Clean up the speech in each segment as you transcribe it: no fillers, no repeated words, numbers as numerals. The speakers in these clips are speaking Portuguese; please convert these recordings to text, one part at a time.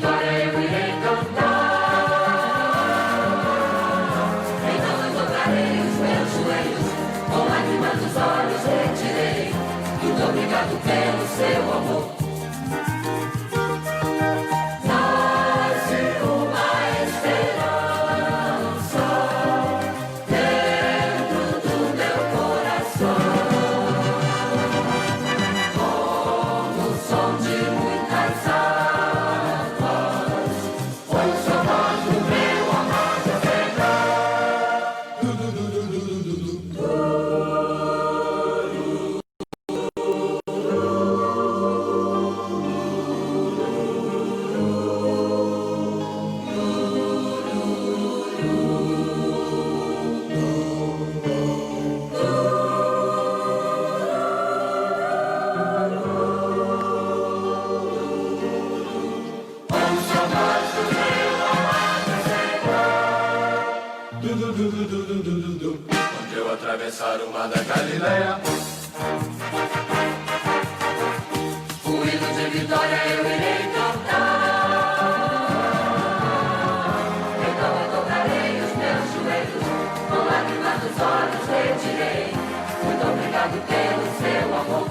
vitória eu irei cantar. Então eu dobrarei os meus joelhos, com lágrimas nos olhos retirei. Muito obrigado pelo seu amor. Quando eu atravessar o mar da Galileia, o hino de vitória eu irei cantar. Então eu dobrarei os meus joelhos, com lágrimas nos olhos retirei. Muito obrigado pelo seu amor.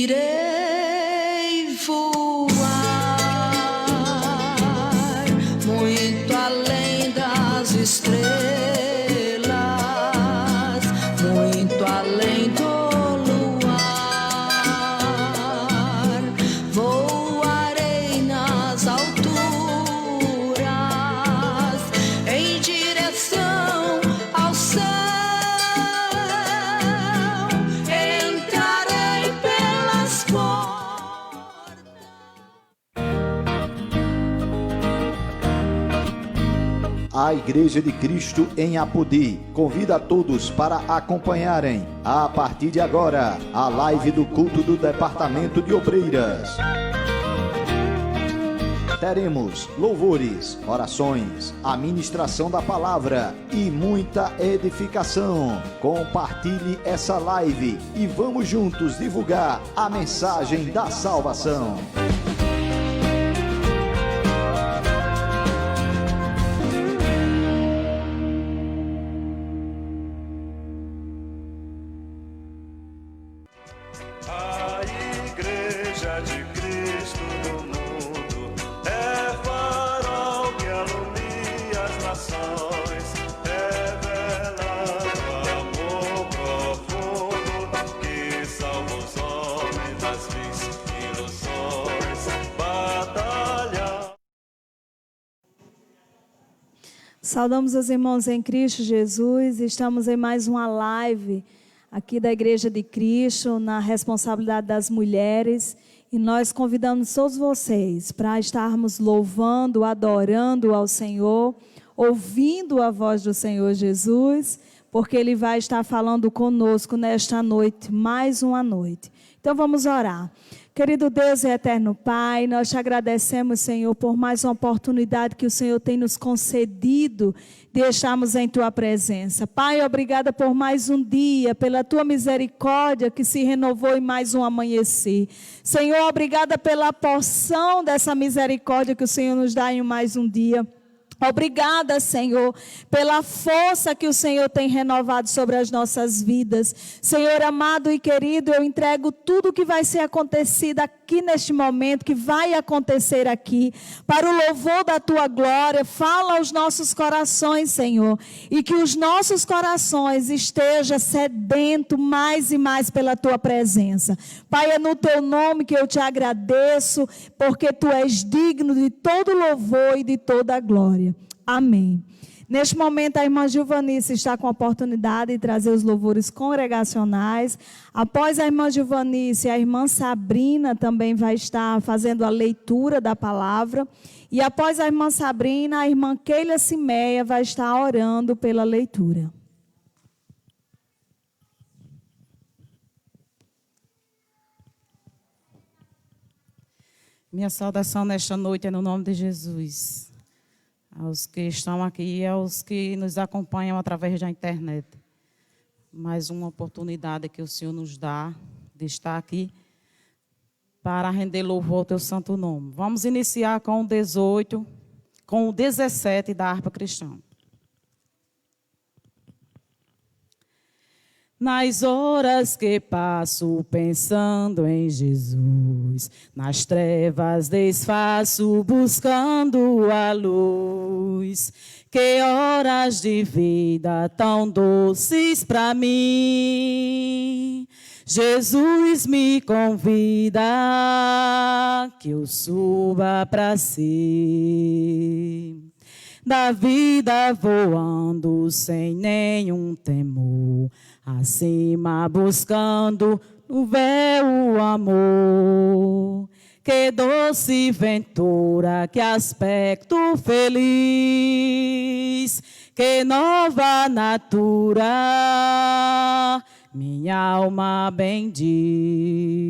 Irei voar muito além das estrelas, muito além do luar. Voarei nas alturas em direção ao céu. A Igreja de Cristo em Apodi convida a todos para acompanharem, a partir de agora, a live do culto do Departamento de Obreiras. Teremos louvores, orações, a ministração da palavra e muita edificação. Compartilhe essa live e vamos juntos divulgar a mensagem da salvação. A Igreja de Cristo no mundo é farol que alumia as nações, revelando amor profundo que salva os homens das vis ilusões, batalha. Saudamos os irmãos em Cristo Jesus, estamos em mais uma live aqui da Igreja de Cristo, na responsabilidade das mulheres, e nós convidamos todos vocês para estarmos louvando, adorando ao Senhor, ouvindo a voz do Senhor Jesus, porque Ele vai estar falando conosco nesta noite, mais uma noite. Então vamos orar. Querido Deus e eterno Pai, nós te agradecemos, Senhor, por mais uma oportunidade que o Senhor tem nos concedido de estarmos em Tua presença. Pai, obrigada por mais um dia, pela Tua misericórdia que se renovou em mais um amanhecer. Senhor, obrigada pela porção dessa misericórdia que o Senhor nos dá em mais um dia. Obrigada, Senhor, pela força que o Senhor tem renovado sobre as nossas vidas. Senhor amado e querido, eu entrego tudo que vai ser acontecido aqui neste momento, que vai acontecer aqui, para o louvor da Tua glória. Fala aos nossos corações, Senhor, e que os nossos corações estejam sedentos mais e mais pela Tua presença. Pai, é no Teu nome que eu te agradeço, porque Tu és digno de todo louvor e de toda a glória. Amém. Neste momento, a irmã Gilvanice está com a oportunidade de trazer os louvores congregacionais. Após a irmã Gilvanice, a irmã Sabrina também vai estar fazendo a leitura da palavra. E após a irmã Sabrina, a irmã Keila Simeia vai estar orando pela leitura. Minha saudação nesta noite é no nome de Jesus. Aos que estão aqui e aos que nos acompanham através da internet. Mais uma oportunidade que o Senhor nos dá de estar aqui para render louvor ao teu santo nome. Vamos iniciar com o 17 da harpa cristã. Nas horas que passo pensando em Jesus, nas trevas desfaço buscando a luz. Que horas de vida tão doces para mim. Jesus me convida que eu suba para si. Da vida voando sem nenhum temor, acima buscando no véu o amor. Que doce ventura, que aspecto feliz, que nova natura, minha alma bendiz.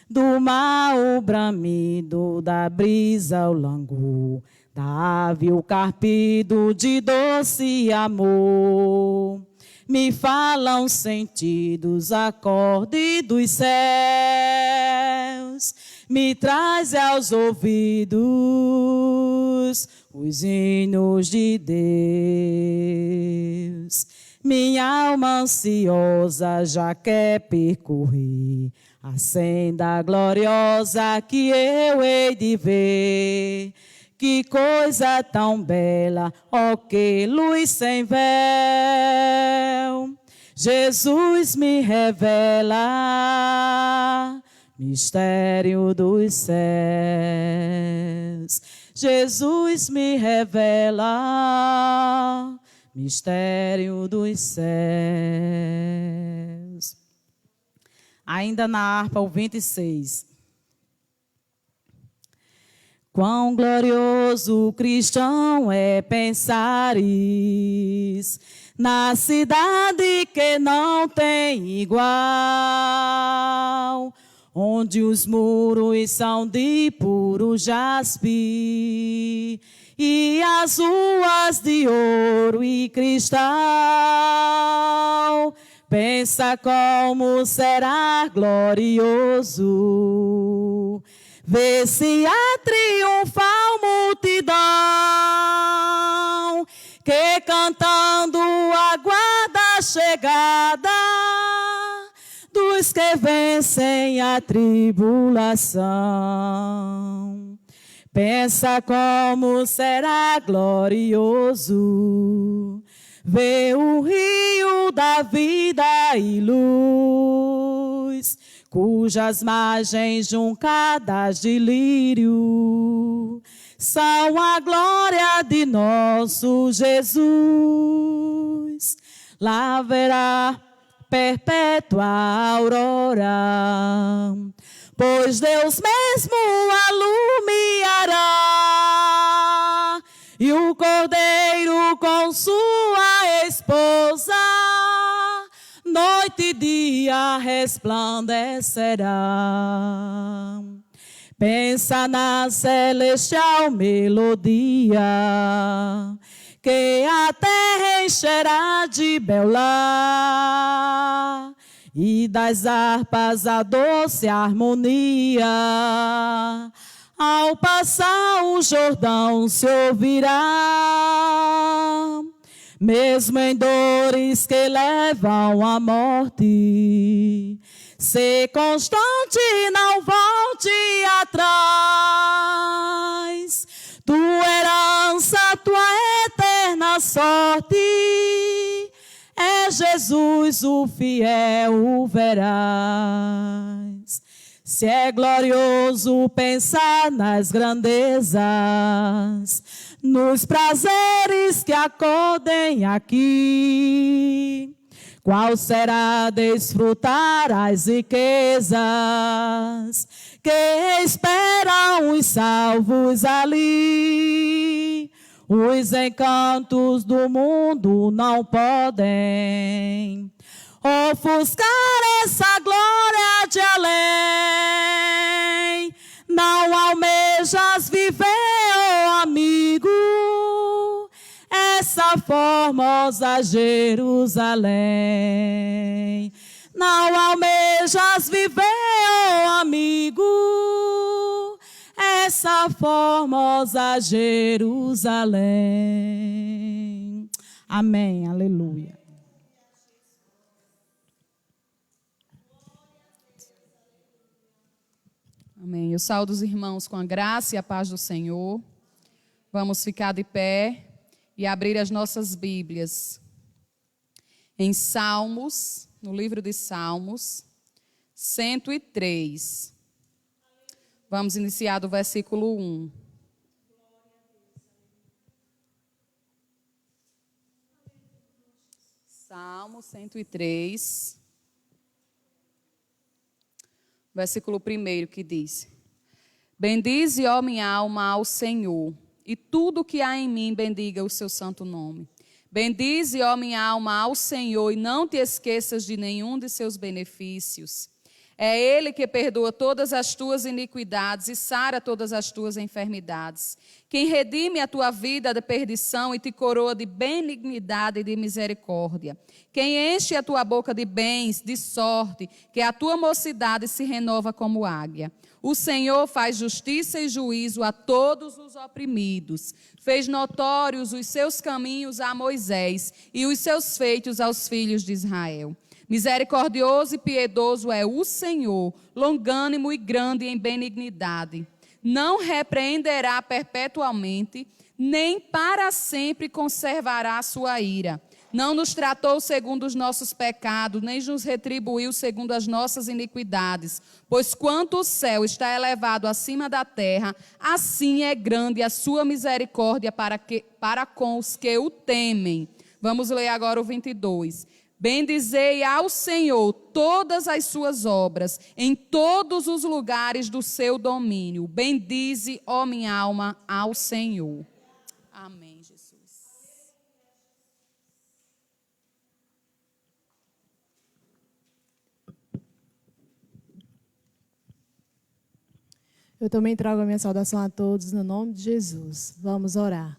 Do mar o bramido, da brisa o langor, da ave o carpido de doce amor. Me falam sentidos, acorde dos céus, me traz aos ouvidos os hinos de Deus. Minha alma ansiosa já quer percorrer a senda gloriosa que eu hei de ver. Que coisa tão bela, ó que luz sem véu. Jesus me revela mistério dos céus. Jesus me revela mistério dos céus. Ainda na harpa o 26. Quão glorioso cristão é pensares na cidade que não tem igual, onde os muros são de puro jaspe e as ruas de ouro e cristal. Pensa como será glorioso ver-se a triunfal multidão que cantando aguarda a chegada dos que vencem a tribulação. Pensa como será glorioso ver o rio da vida e luz, cujas margens juncadas de lírio são a glória de nosso Jesus. Lá haverá perpétua aurora, pois Deus mesmo alumiará, e o Cordeiro com sua esposa noite e dia resplandecerá. Pensa na celestial melodia que a terra encherá de belá, e das harpas a doce harmonia. Ao passar o Jordão se ouvirá, mesmo em dores que levam à morte. Ser constante, não volte atrás. Tua herança, tua eterna sorte, é Jesus o fiel, o verás. Se é glorioso pensar nas grandezas, nos prazeres que acodem aqui, qual será desfrutar as riquezas que esperam os salvos ali? Os encantos do mundo não podem ofuscar essa glória de além. Não almejas viver, oh amigo, essa formosa Jerusalém. Não almejas viver, oh amigo, essa formosa Jerusalém. Amém, aleluia. Amém. Eu saúdo os irmãos com a graça e a paz do Senhor. Vamos ficar de pé e abrir as nossas Bíblias em Salmos, no livro de Salmos, 103. Vamos iniciar do versículo 1. Salmo 103, versículo 1, que diz: Bendize, ó minha alma, ao Senhor, e tudo que há em mim bendiga o seu santo nome. Bendize, ó minha alma, ao Senhor, e não te esqueças de nenhum de seus benefícios. É Ele que perdoa todas as tuas iniquidades e sara todas as tuas enfermidades. Quem redime a tua vida da perdição e te coroa de benignidade e de misericórdia. Quem enche a tua boca de bens, de sorte, que a tua mocidade se renova como águia. O Senhor faz justiça e juízo a todos os oprimidos. Fez notórios os seus caminhos a Moisés e os seus feitos aos filhos de Israel. Misericordioso e piedoso é o Senhor, longânimo e grande em benignidade. Não repreenderá perpetuamente, nem para sempre conservará a sua ira. Não nos tratou segundo os nossos pecados, nem nos retribuiu segundo as nossas iniquidades. Pois quanto o céu está elevado acima da terra, assim é grande a sua misericórdia para com os que o temem. Vamos ler agora o 22. Bendizei ao Senhor todas as suas obras, em todos os lugares do seu domínio. Bendize, ó minha alma, ao Senhor. Amém, Jesus. Eu também trago a minha saudação a todos no nome de Jesus. Vamos orar.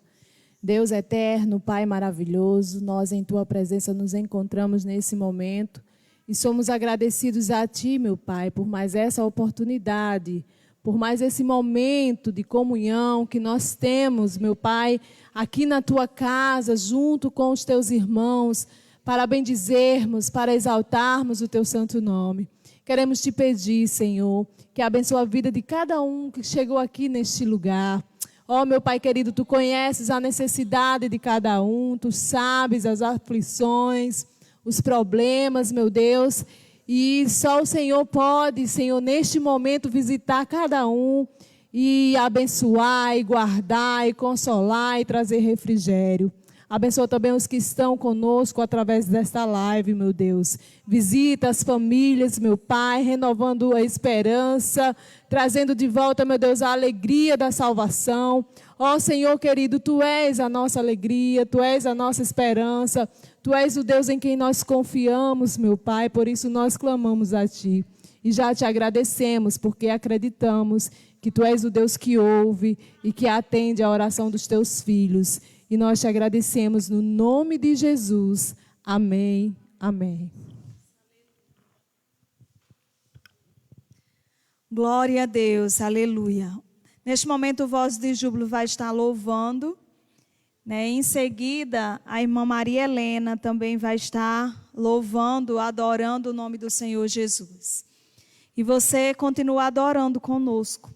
Deus eterno, Pai maravilhoso, nós em Tua presença nos encontramos nesse momento e somos agradecidos a Ti, meu Pai, por mais essa oportunidade, por mais esse momento de comunhão que nós temos, meu Pai, aqui na Tua casa, junto com os Teus irmãos, para bendizermos, para exaltarmos o Teu santo nome. Queremos Te pedir, Senhor, que abençoe a vida de cada um que chegou aqui neste lugar. Ó, meu Pai querido, Tu conheces a necessidade de cada um, Tu sabes as aflições, os problemas, meu Deus, e só o Senhor pode, Senhor, neste momento visitar cada um e abençoar, e guardar, e consolar, e trazer refrigério. Abençoa também os que estão conosco através desta live, meu Deus. Visita as famílias, meu Pai, renovando a esperança, trazendo de volta, meu Deus, a alegria da salvação. Ó Senhor querido, Tu és a nossa alegria, Tu és a nossa esperança, Tu és o Deus em quem nós confiamos, meu Pai, por isso nós clamamos a Ti. E já Te agradecemos, porque acreditamos que Tu és o Deus que ouve e que atende a oração dos Teus filhos. E nós Te agradecemos no nome de Jesus. Amém. Amém. Glória a Deus, aleluia. Neste momento o Voz de Júbilo vai estar louvando, né? Em seguida a irmã Maria Helena também vai estar louvando, adorando o nome do Senhor Jesus. E você continua adorando conosco.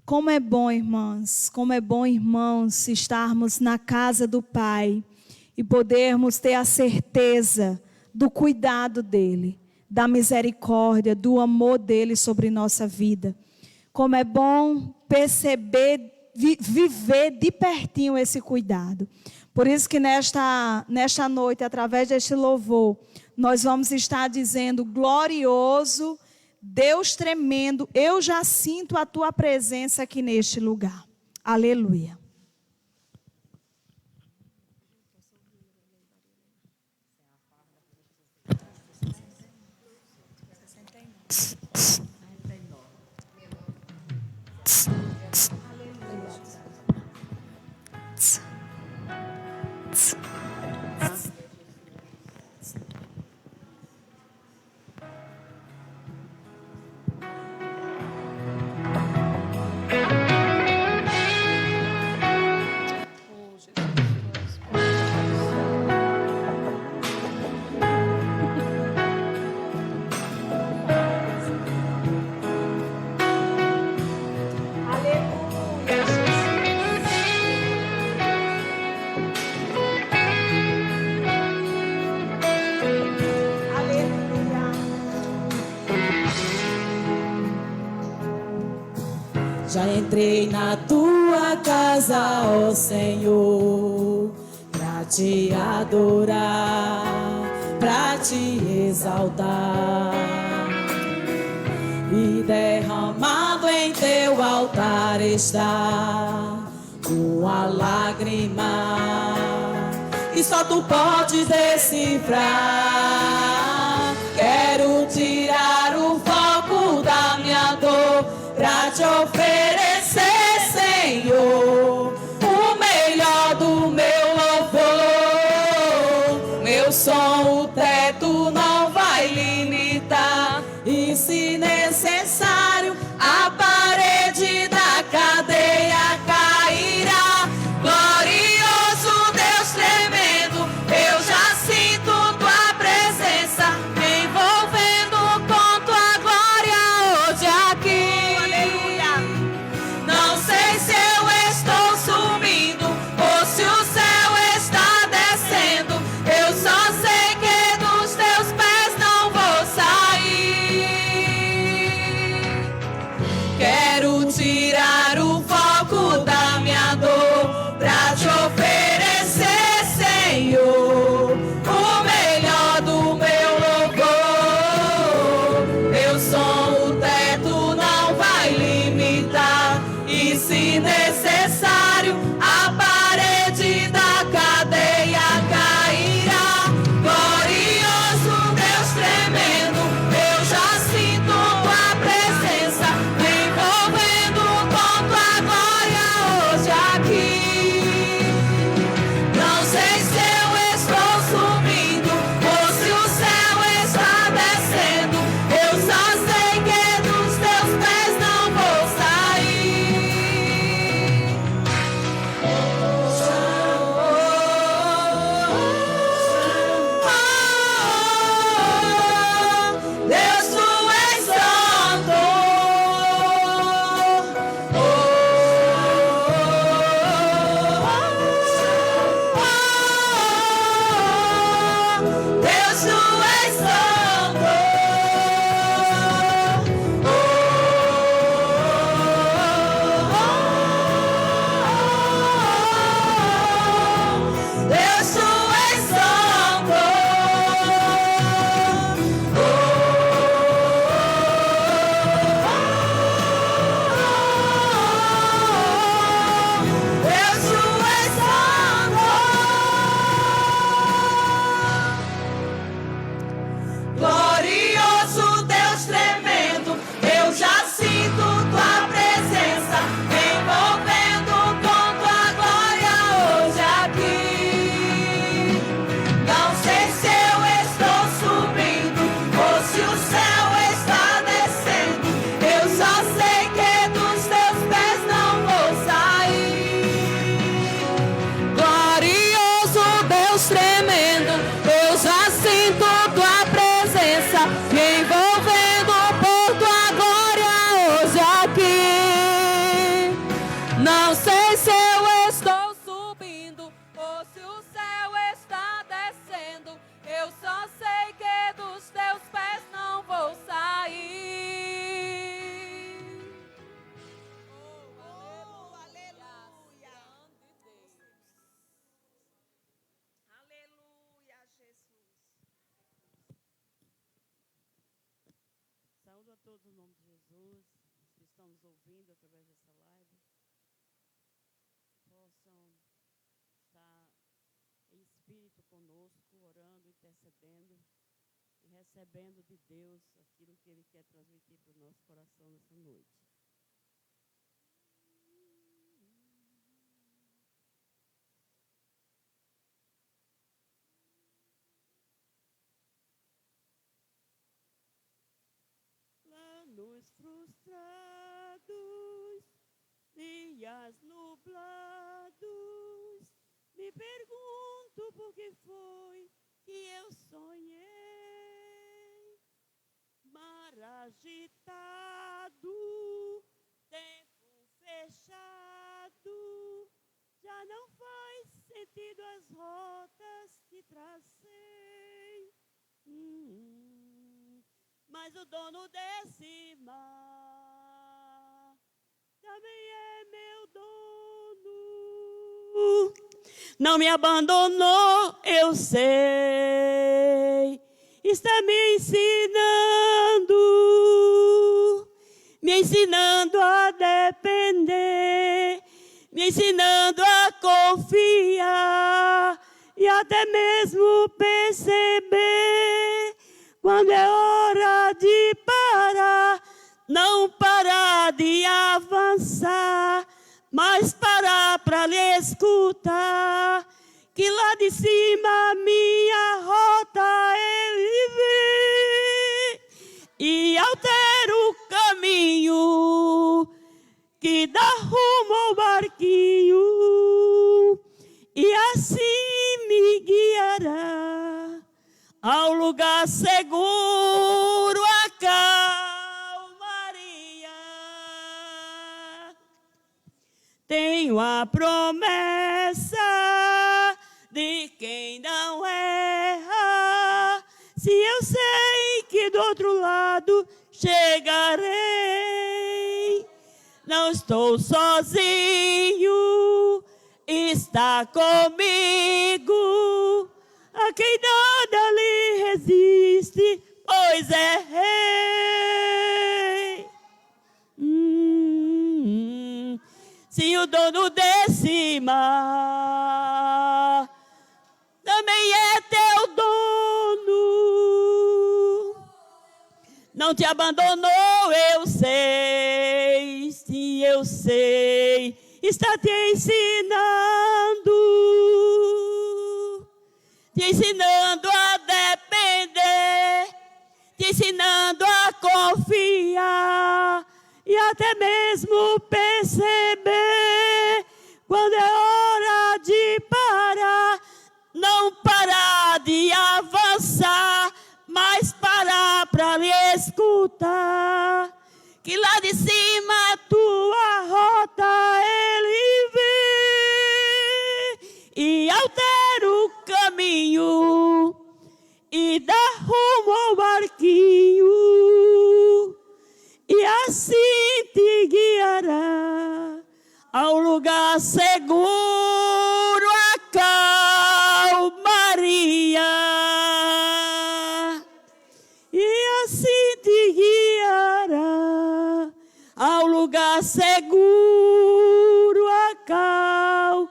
Como é bom, irmãs, como é bom, irmãos, estarmos na casa do Pai e podermos ter a certeza do cuidado dEle, da misericórdia, do amor dEle sobre nossa vida. Como é bom perceber, viver de pertinho esse cuidado. Por isso que nesta noite, através deste louvor, nós vamos estar dizendo: glorioso, Deus tremendo, eu já sinto a Tua presença aqui neste lugar. Aleluia. Já entrei na tua casa, ó Senhor, pra te adorar, pra te exaltar. E derramado em teu altar está uma lágrima que só tu podes decifrar. Quero tirar o foco da minha dor pra te oferecer, Senhor, o melhor do meu louvor. Meu som, o teto não vai limitar, e se necessário a parede da cadeia cairá. Glorioso Deus tremendo, eu já sinto tua presença envolvendo com tua glória hoje aqui. Aleluia. Não sei se eu estou subindo ou se o céu está descendo, eu só sei que dos teus pés não vou sair. Quero tirar o foco da minha dor pra te oferecer, Senhor, o melhor do meu louvor. Meu som, o teto não vai limitar, e se necessário a parede da cadeia cairá. Glorioso Deus tremendo, eu já sinto tua presença envolvendo com tua glória hoje aqui. Não sei se eu estou subindo ou se o céu está descendo, eu só sei que dos teus pés não vou sair. Deus, tu és santo. Deus, tu és santo. Deus, tu és santo. Deus, tu és santo. Glorioso Deus tremendo, eu já sinto tua presença envolvendo com tua glória hoje aqui. Não sei se eu estou subindo ou se o céu está descendo, eu só sei que dos teus pés não vou sair. Glorioso Deus tremendo, eu já sinto tua presença me envolvendo por tua glória hoje aqui. Não sei se eu estou subindo ou se o céu está descendo, eu só sei que dos teus pés não vou sair. Saúdo a todos no nome de Jesus, que estão nos ouvindo através dessa live. Possam estar em espírito conosco, orando, intercedendo e recebendo de Deus aquilo que Ele quer transmitir para o nosso coração nessa noite. Planos frustrados, dias nublados, me pergunto por que foi que eu sonhei. Mar agitado, tempo fechado, já não faz sentido as rotas que tracei. Mas o dono desse mar também é meu dono. Não me abandonou, eu sei. Está me ensinando a depender, me ensinando a confiar e até mesmo perceber quando é hora de parar. Não parar de avançar, mas parar para lhe escutar, que lá de cima minha rota ele vê e altera o caminho que dá rumo ao barquinho, e assim me guiará ao lugar seguro, a calmaria. Tenho a promessa de quem não erra, se eu sei que do outro lado chegarei. Não estou sozinho, está comigo, a quem nada lhe resiste, pois é rei. Se o dono desse mar também é teu dono, não te abandonou, eu sei, sim, eu sei, está te ensinando a depender, te ensinando a confiar e até mesmo perceber quando é hora de parar. Não parar de avançar, mas parar para lhe escutar, que lá de cima a tua rota ele vê e altera o caminho e dá rumo ao barquinho, e assim te guiará ao lugar seguro, a calmaria. E assim te guiará ao lugar seguro, a calmaria.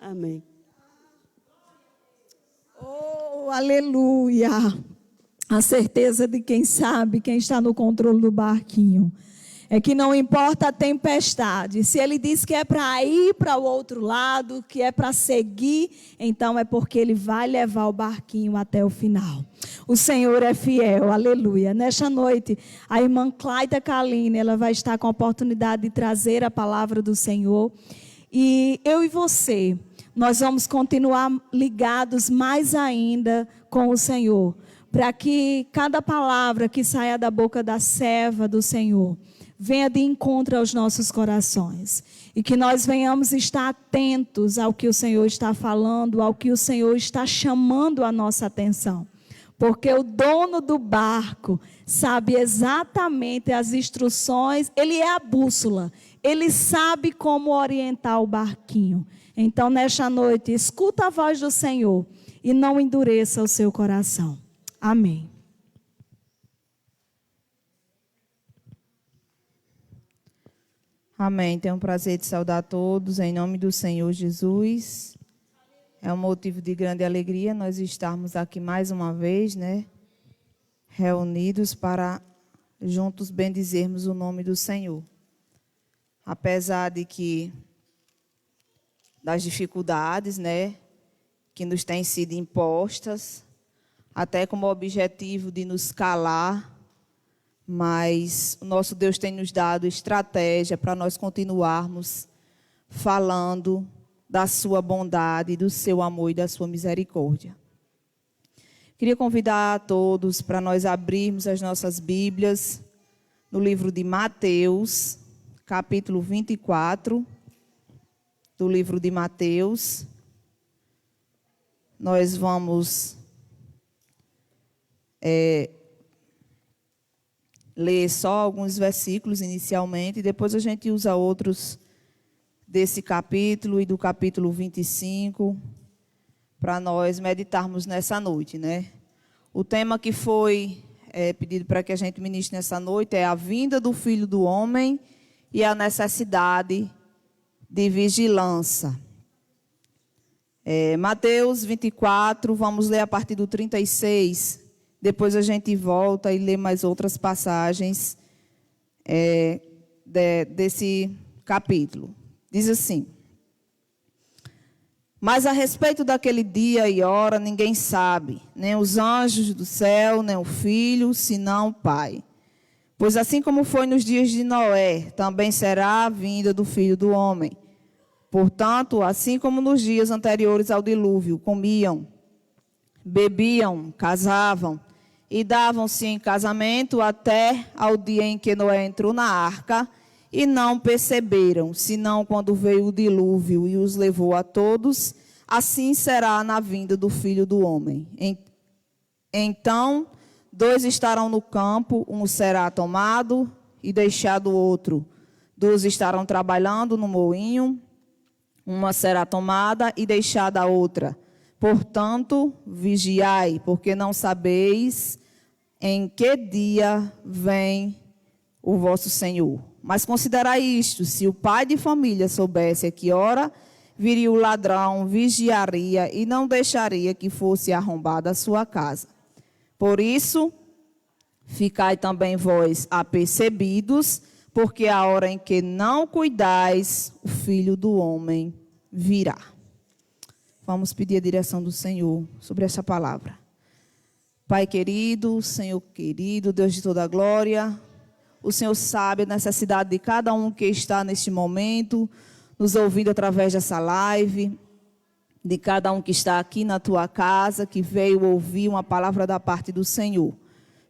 Amém. Oh, aleluia! A certeza de quem sabe, quem está no controle do barquinho, é que não importa a tempestade, se ele diz que é para ir para o outro lado, que é para seguir, então é porque ele vai levar o barquinho até o final. O Senhor é fiel, aleluia. Nesta noite, a irmã Claita Kaline, ela vai estar com a oportunidade de trazer a palavra do Senhor. E eu e você, nós vamos continuar ligados mais ainda com o Senhor, para que cada palavra que saia da boca da serva do Senhor venha de encontro aos nossos corações. E que nós venhamos estar atentos ao que o Senhor está falando, ao que o Senhor está chamando a nossa atenção. Porque o dono do barco sabe exatamente as instruções, ele é a bússola, ele sabe como orientar o barquinho. Então, nesta noite, escuta a voz do Senhor e não endureça o seu coração. Amém. Amém. Tenho o prazer de saudar a todos em nome do Senhor Jesus. É um motivo de grande alegria nós estarmos aqui mais uma vez, né? Reunidos para juntos bendizermos o nome do Senhor. Apesar de que das dificuldades, né, que nos têm sido impostas, até como objetivo de nos calar, mas o nosso Deus tem nos dado estratégia para nós continuarmos falando da sua bondade, do seu amor e da sua misericórdia. Queria convidar a todos para nós abrirmos as nossas Bíblias no livro de Mateus, capítulo 24, do livro de Mateus. Nós vamos ler só alguns versículos inicialmente, e depois a gente usa outros desse capítulo e do capítulo 25 para nós meditarmos nessa noite, né? O tema que foi pedido para que a gente ministre nessa noite é a vinda do Filho do Homem e a necessidade de vigilância. Mateus 24, vamos ler a partir do 36. Depois a gente volta e lê mais outras passagens desse capítulo. Diz assim: mas a respeito daquele dia e hora ninguém sabe, nem os anjos do céu, nem o Filho, senão o Pai. Pois assim como foi nos dias de Noé, também será a vinda do Filho do Homem. Portanto, assim como nos dias anteriores ao dilúvio, comiam, bebiam, casavam e davam-se em casamento até ao dia em que Noé entrou na arca, e não perceberam, senão quando veio o dilúvio e os levou a todos, assim será na vinda do Filho do Homem. Então, 2 estarão no campo, um será tomado e deixado o outro. 2 estarão trabalhando no moinho, uma será tomada e deixada a outra. Portanto, vigiai, porque não sabeis em que dia vem o vosso Senhor. Mas considerai isto: se o pai de família soubesse a que hora viria o ladrão, vigiaria e não deixaria que fosse arrombada a sua casa. Por isso, ficai também vós apercebidos, porque a hora em que não cuidais, o Filho do Homem virá. Vamos pedir a direção do Senhor sobre essa palavra. Pai querido, Senhor querido, Deus de toda a glória, o Senhor sabe a necessidade de cada um que está neste momento, nos ouvindo através dessa live, de cada um que está aqui na tua casa, que veio ouvir uma palavra da parte do Senhor.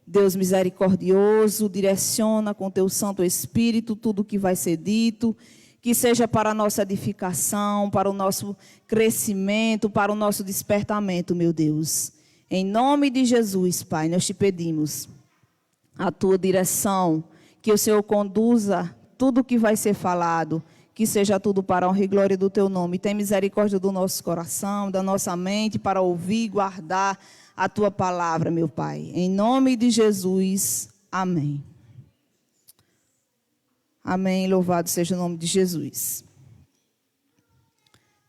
Deus misericordioso, direciona com teu Santo Espírito tudo o que vai ser dito, que seja para a nossa edificação, para o nosso crescimento, para o nosso despertamento, meu Deus. Em nome de Jesus, Pai, nós te pedimos a tua direção, que o Senhor conduza tudo o que vai ser falado, que seja tudo para a honra e glória do teu nome. Tem misericórdia do nosso coração, da nossa mente, para ouvir e guardar a tua palavra, meu Pai. Em nome de Jesus, amém. Amém, louvado seja o nome de Jesus.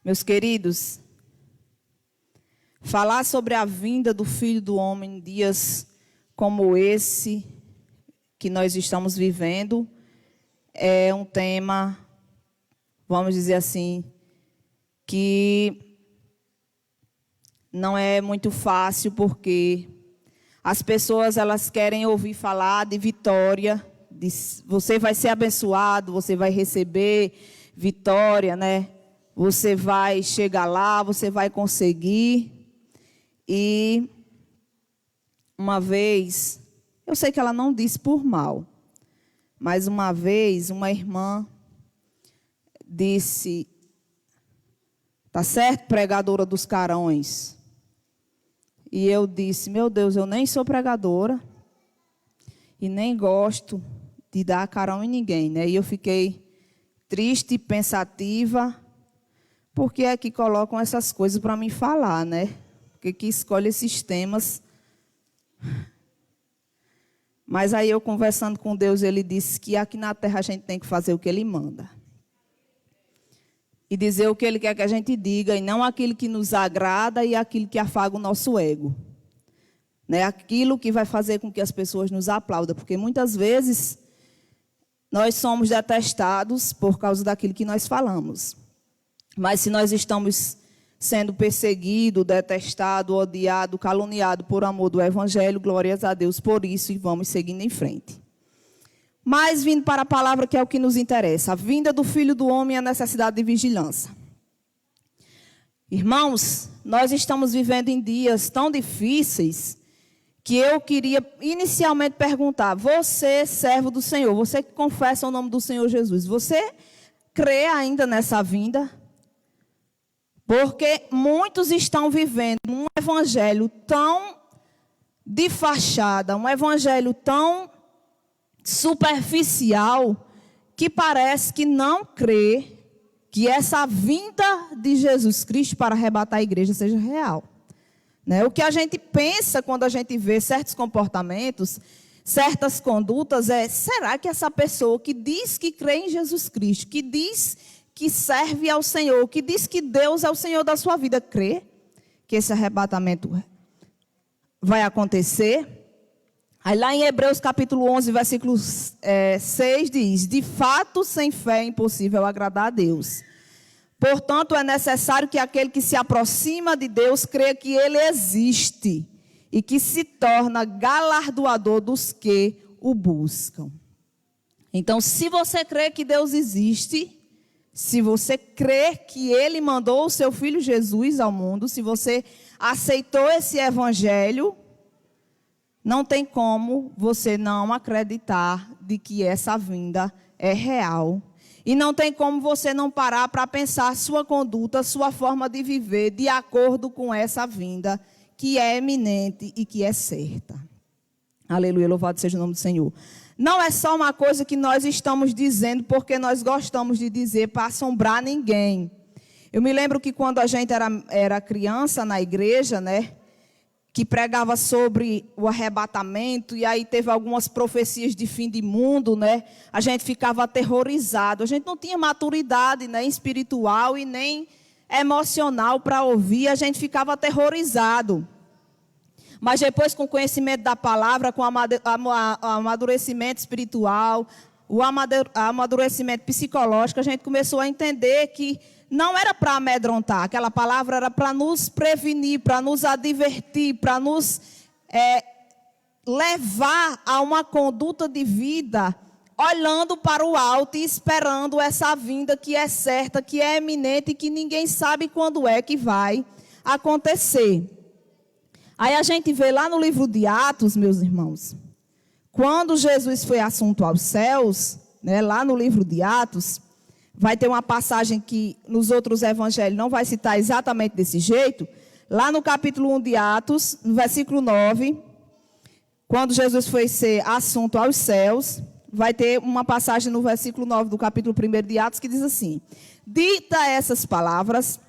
Meus queridos, falar sobre a vinda do Filho do Homem em dias como esse que nós estamos vivendo é um tema, vamos dizer assim, que não é muito fácil, porque as pessoas elas querem ouvir falar de vitória, de você vai ser abençoado, você vai receber vitória, né? Você vai chegar lá, você vai conseguir. E uma vez, eu sei que ela não disse por mal, mas uma vez uma irmã disse: tá certo, pregadora dos carões? E eu disse: meu Deus, eu nem sou pregadora e nem gosto de dar carão em ninguém, né? E eu fiquei triste e pensativa, porque é que colocam essas coisas para mim falar, né? Porque que escolhe esses temas. Mas aí eu conversando com Deus, Ele disse que aqui na terra a gente tem que fazer o que Ele manda. E dizer o que Ele quer que a gente diga, e não aquilo que nos agrada e aquilo que afaga o nosso ego. Né? Aquilo que vai fazer com que as pessoas nos aplaudam. Porque muitas vezes nós somos detestados por causa daquilo que nós falamos. Mas se nós estamos sendo perseguido, detestado, odiado, caluniado por amor do Evangelho, glórias a Deus por isso, e vamos seguindo em frente. Mas vindo para a palavra que é o que nos interessa, a vinda do Filho do Homem e a necessidade de vigilância. Irmãos, nós estamos vivendo em dias tão difíceis que eu queria inicialmente perguntar: você, servo do Senhor, você que confessa o nome do Senhor Jesus, você crê ainda nessa vinda? Porque muitos estão vivendo um evangelho tão de fachada, um evangelho tão superficial que parece que não crê que essa vinda de Jesus Cristo para arrebatar a igreja seja real. Né? O que a gente pensa quando a gente vê certos comportamentos, certas condutas é: será que essa pessoa que diz que crê em Jesus Cristo, que diz que serve ao Senhor, que diz que Deus é o Senhor da sua vida, crê que esse arrebatamento vai acontecer? Aí lá em Hebreus capítulo 11, versículo 6 diz: de fato, sem fé é impossível agradar a Deus. Portanto, é necessário que aquele que se aproxima de Deus creia que Ele existe e que se torna galardoador dos que o buscam. Então, se você crê que Deus existe, se você crê que Ele mandou o seu Filho Jesus ao mundo, se você aceitou esse evangelho, não tem como você não acreditar de que essa vinda é real. E não tem como você não parar para pensar sua conduta, sua forma de viver de acordo com essa vinda que é eminente e que é certa. Aleluia, louvado seja o nome do Senhor. Não é só uma coisa que nós estamos dizendo porque nós gostamos de dizer para assombrar ninguém. Eu me lembro que quando a gente era criança na igreja, né, que pregava sobre o arrebatamento, e aí teve algumas profecias de fim de mundo, né? A gente ficava aterrorizado. A gente não tinha maturidade, né, espiritual e nem emocional para ouvir, a gente ficava aterrorizado. Mas depois, com o conhecimento da palavra, com o amadurecimento espiritual, o amadurecimento psicológico, a gente começou a entender que não era para amedrontar, aquela palavra era para nos prevenir, para nos advertir, para nos levar a uma conduta de vida, olhando para o alto e esperando essa vinda que é certa, que é eminente e que ninguém sabe quando é que vai acontecer. Aí a gente vê lá no livro de Atos, meus irmãos, quando Jesus foi assunto aos céus, né, lá no livro de Atos, vai ter uma passagem que nos outros evangelhos não vai citar exatamente desse jeito. Lá no capítulo 1 de Atos, no versículo 9, quando Jesus foi ser assunto aos céus, vai ter uma passagem no versículo 9 do capítulo 1 de Atos que diz assim: dita essas palavras,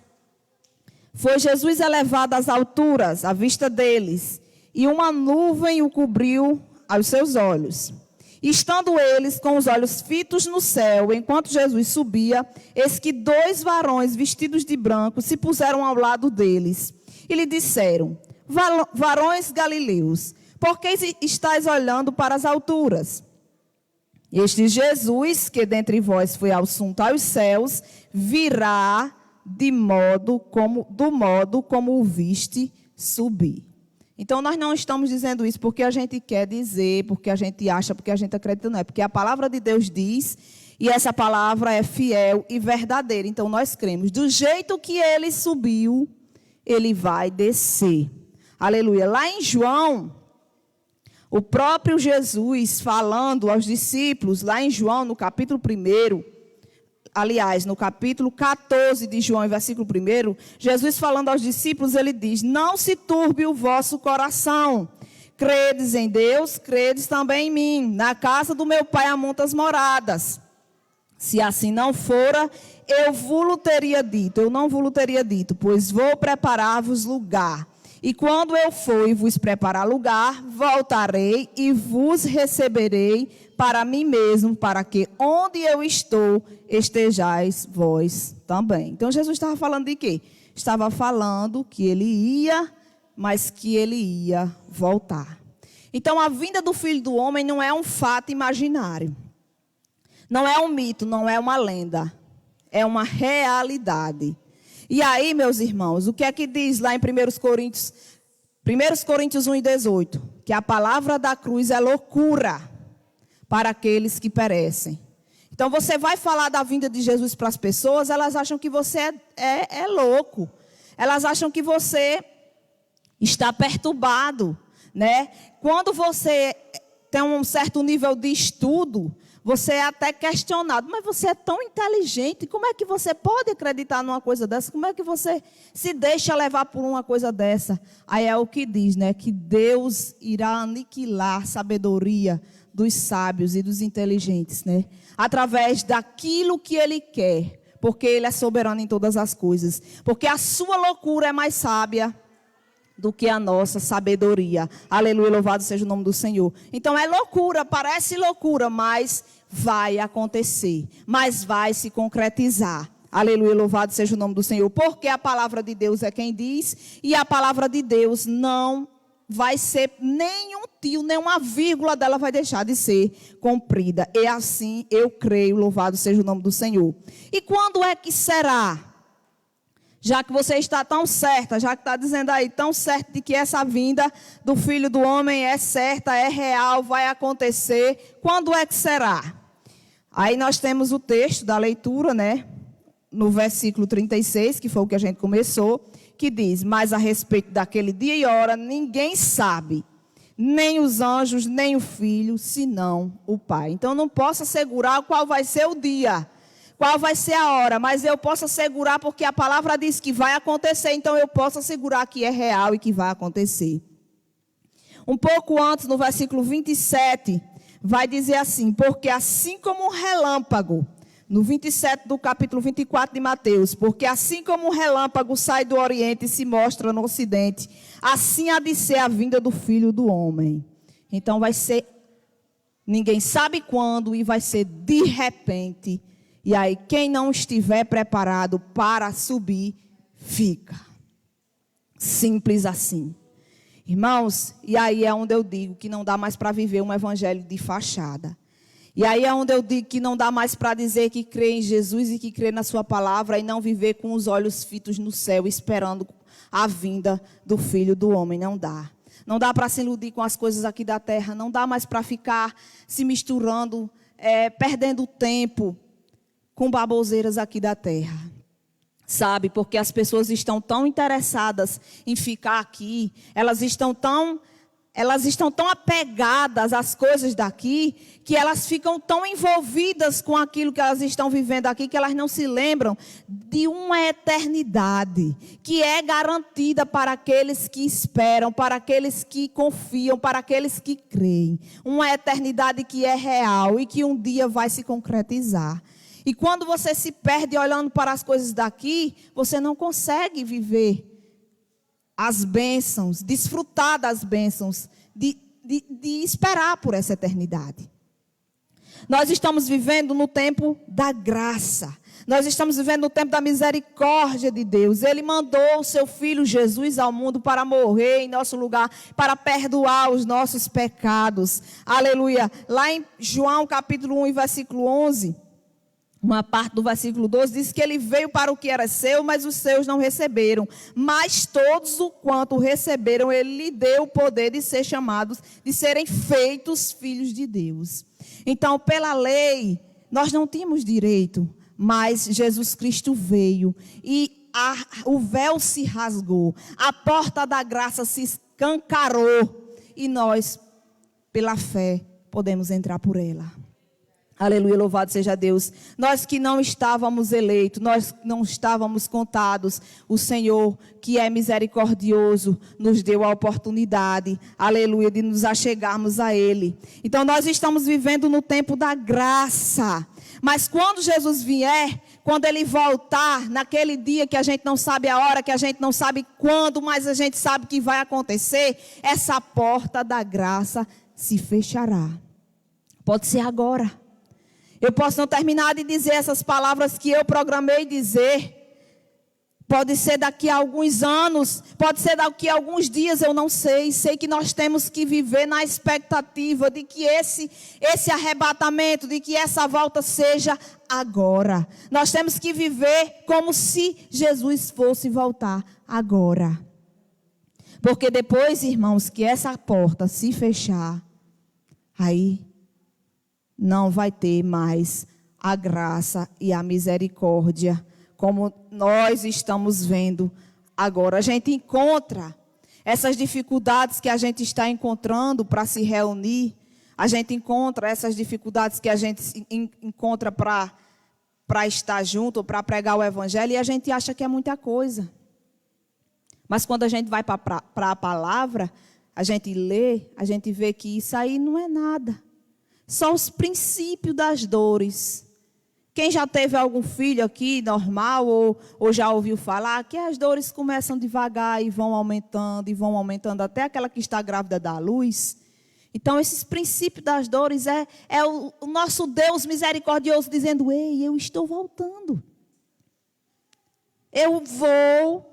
foi Jesus elevado às alturas, à vista deles, e uma nuvem o cobriu aos seus olhos. Estando eles com os olhos fitos no céu, enquanto Jesus subia, eis que 2 varões vestidos de branco se puseram ao lado deles. E lhe disseram: varões galileus, por que estáis olhando para as alturas? Este Jesus, que dentre vós foi assunto aos céus, virá do modo como o viste subir. Então, nós não estamos dizendo isso porque a gente quer dizer, porque a gente acha, porque a gente acredita, não é. Porque a palavra de Deus diz, e essa palavra é fiel e verdadeira. Então, nós cremos. Do jeito que ele subiu, ele vai descer. Aleluia. Lá em João, o próprio Jesus falando aos discípulos, lá em João, no capítulo 1, aliás, no capítulo 14 de João, versículo 1, Jesus falando aos discípulos, ele diz: não se turbe o vosso coração. Credes em Deus, credes também em mim. Na casa do meu pai há muitas moradas. Se assim não fora, eu não vos teria dito, pois vou preparar-vos lugar. E quando eu for e vos preparar lugar, voltarei e vos receberei para mim mesmo, para que onde eu estou, estejais vós também. Então, Jesus estava falando de quê? Estava falando que ele ia, mas que ele ia voltar. Então, a vinda do Filho do Homem não é um fato imaginário. Não é um mito, não é uma lenda. É uma realidade. E aí, meus irmãos, o que é que diz lá em 1 Coríntios 1:18? Que a palavra da cruz é loucura para aqueles que perecem. Então, você vai falar da vinda de Jesus para as pessoas, elas acham que você é louco. Elas acham que você está perturbado, né? Quando você tem um certo nível de estudo, você é até questionado. Mas você é tão inteligente, como é que você pode acreditar numa coisa dessa? Como é que você se deixa levar por uma coisa dessa? Aí é o que diz, né? Que Deus irá aniquilar sabedoria dos sábios e dos inteligentes, né? Através daquilo que Ele quer, porque Ele é soberano em todas as coisas. Porque a sua loucura é mais sábia do que a nossa sabedoria. Aleluia, louvado seja o nome do Senhor. Então é loucura, parece loucura, mas vai acontecer, mas vai se concretizar. Aleluia, louvado seja o nome do Senhor. Porque a palavra de Deus é quem diz, e a palavra de Deus não vai ser nenhum tio, nenhuma vírgula dela vai deixar de ser cumprida. E assim eu creio, louvado seja o nome do Senhor. E quando é que será? Já que você está tão certa, já que está dizendo aí tão certo de que essa vinda do Filho do Homem é certa, é real, vai acontecer, quando é que será? Aí nós temos o texto da leitura, né? No versículo 36, que foi o que a gente começou, que diz: mas a respeito daquele dia e hora, ninguém sabe, nem os anjos, nem o Filho, senão o Pai. Então, não posso assegurar qual vai ser o dia, qual vai ser a hora, mas eu posso assegurar porque a palavra diz que vai acontecer, então eu posso assegurar que é real e que vai acontecer. Um pouco antes, no versículo 27, vai dizer assim: porque assim como um relâmpago, no 27 do capítulo 24 de Mateus, porque assim como um relâmpago sai do Oriente e se mostra no Ocidente, assim há de ser a vinda do Filho do Homem. Então vai ser, ninguém sabe quando, e vai ser de repente. E aí quem não estiver preparado para subir, fica. Simples assim. Irmãos, e aí é onde eu digo que não dá mais para viver um evangelho de fachada. E aí é onde eu digo que não dá mais para dizer que crê em Jesus e que crê na sua palavra e não viver com os olhos fitos no céu, esperando a vinda do Filho do Homem. Não dá. Não dá para se iludir com as coisas aqui da terra. Não dá mais para ficar se misturando, perdendo tempo com baboseiras aqui da terra. Sabe, porque as pessoas estão tão interessadas em ficar aqui, elas estão tão apegadas às coisas daqui, que elas ficam tão envolvidas com aquilo que elas estão vivendo aqui, que elas não se lembram de uma eternidade, que é garantida para aqueles que esperam, para aqueles que confiam, para aqueles que creem. Uma eternidade que é real e que um dia vai se concretizar. E quando você se perde olhando para as coisas daqui, você não consegue viver as bênçãos, desfrutar das bênçãos, de esperar por essa eternidade. Nós estamos vivendo no tempo da graça. Nós estamos vivendo no tempo da misericórdia de Deus. Ele mandou o seu Filho Jesus ao mundo para morrer em nosso lugar, para perdoar os nossos pecados. Aleluia. Lá em João capítulo 1 e versículo 11... uma parte do versículo 12 diz que ele veio para o que era seu, mas os seus não receberam. Mas todos o quanto receberam, ele lhe deu o poder de ser chamados, de serem feitos filhos de Deus. Então, pela lei, nós não tínhamos direito, mas Jesus Cristo veio e o véu se rasgou, a porta da graça se escancarou e nós, pela fé, podemos entrar por ela. Aleluia, louvado seja Deus. Nós que não estávamos eleitos, nós não estávamos contados, o Senhor, que é misericordioso, nos deu a oportunidade, aleluia, de nos achegarmos a Ele. Então nós estamos vivendo no tempo da graça. Mas quando Jesus vier, quando Ele voltar, naquele dia que a gente não sabe a hora, que a gente não sabe quando, mas a gente sabe que vai acontecer, essa porta da graça se fechará. Pode ser agora. Eu posso não terminar de dizer essas palavras que eu programei dizer. Pode ser daqui a alguns anos, pode ser daqui a alguns dias, eu não sei. Sei que nós temos que viver na expectativa de que esse arrebatamento, de que essa volta seja agora. Nós temos que viver como se Jesus fosse voltar agora. Porque depois, irmãos, que essa porta se fechar, aí não vai ter mais a graça e a misericórdia, como nós estamos vendo agora. A gente encontra essas dificuldades que a gente está encontrando para se reunir. A gente encontra essas dificuldades que a gente encontra para estar junto, para pregar o evangelho, e a gente acha que é muita coisa. Mas quando a gente vai para a palavra, a gente lê, a gente vê que isso aí não é nada. só os princípios das dores. Quem já teve algum filho aqui, normal, ou já ouviu falar, que as dores começam devagar e vão aumentando, até aquela que está grávida da luz. Então, esses princípios das dores é o nosso Deus misericordioso dizendo, ei, eu estou voltando. Eu vou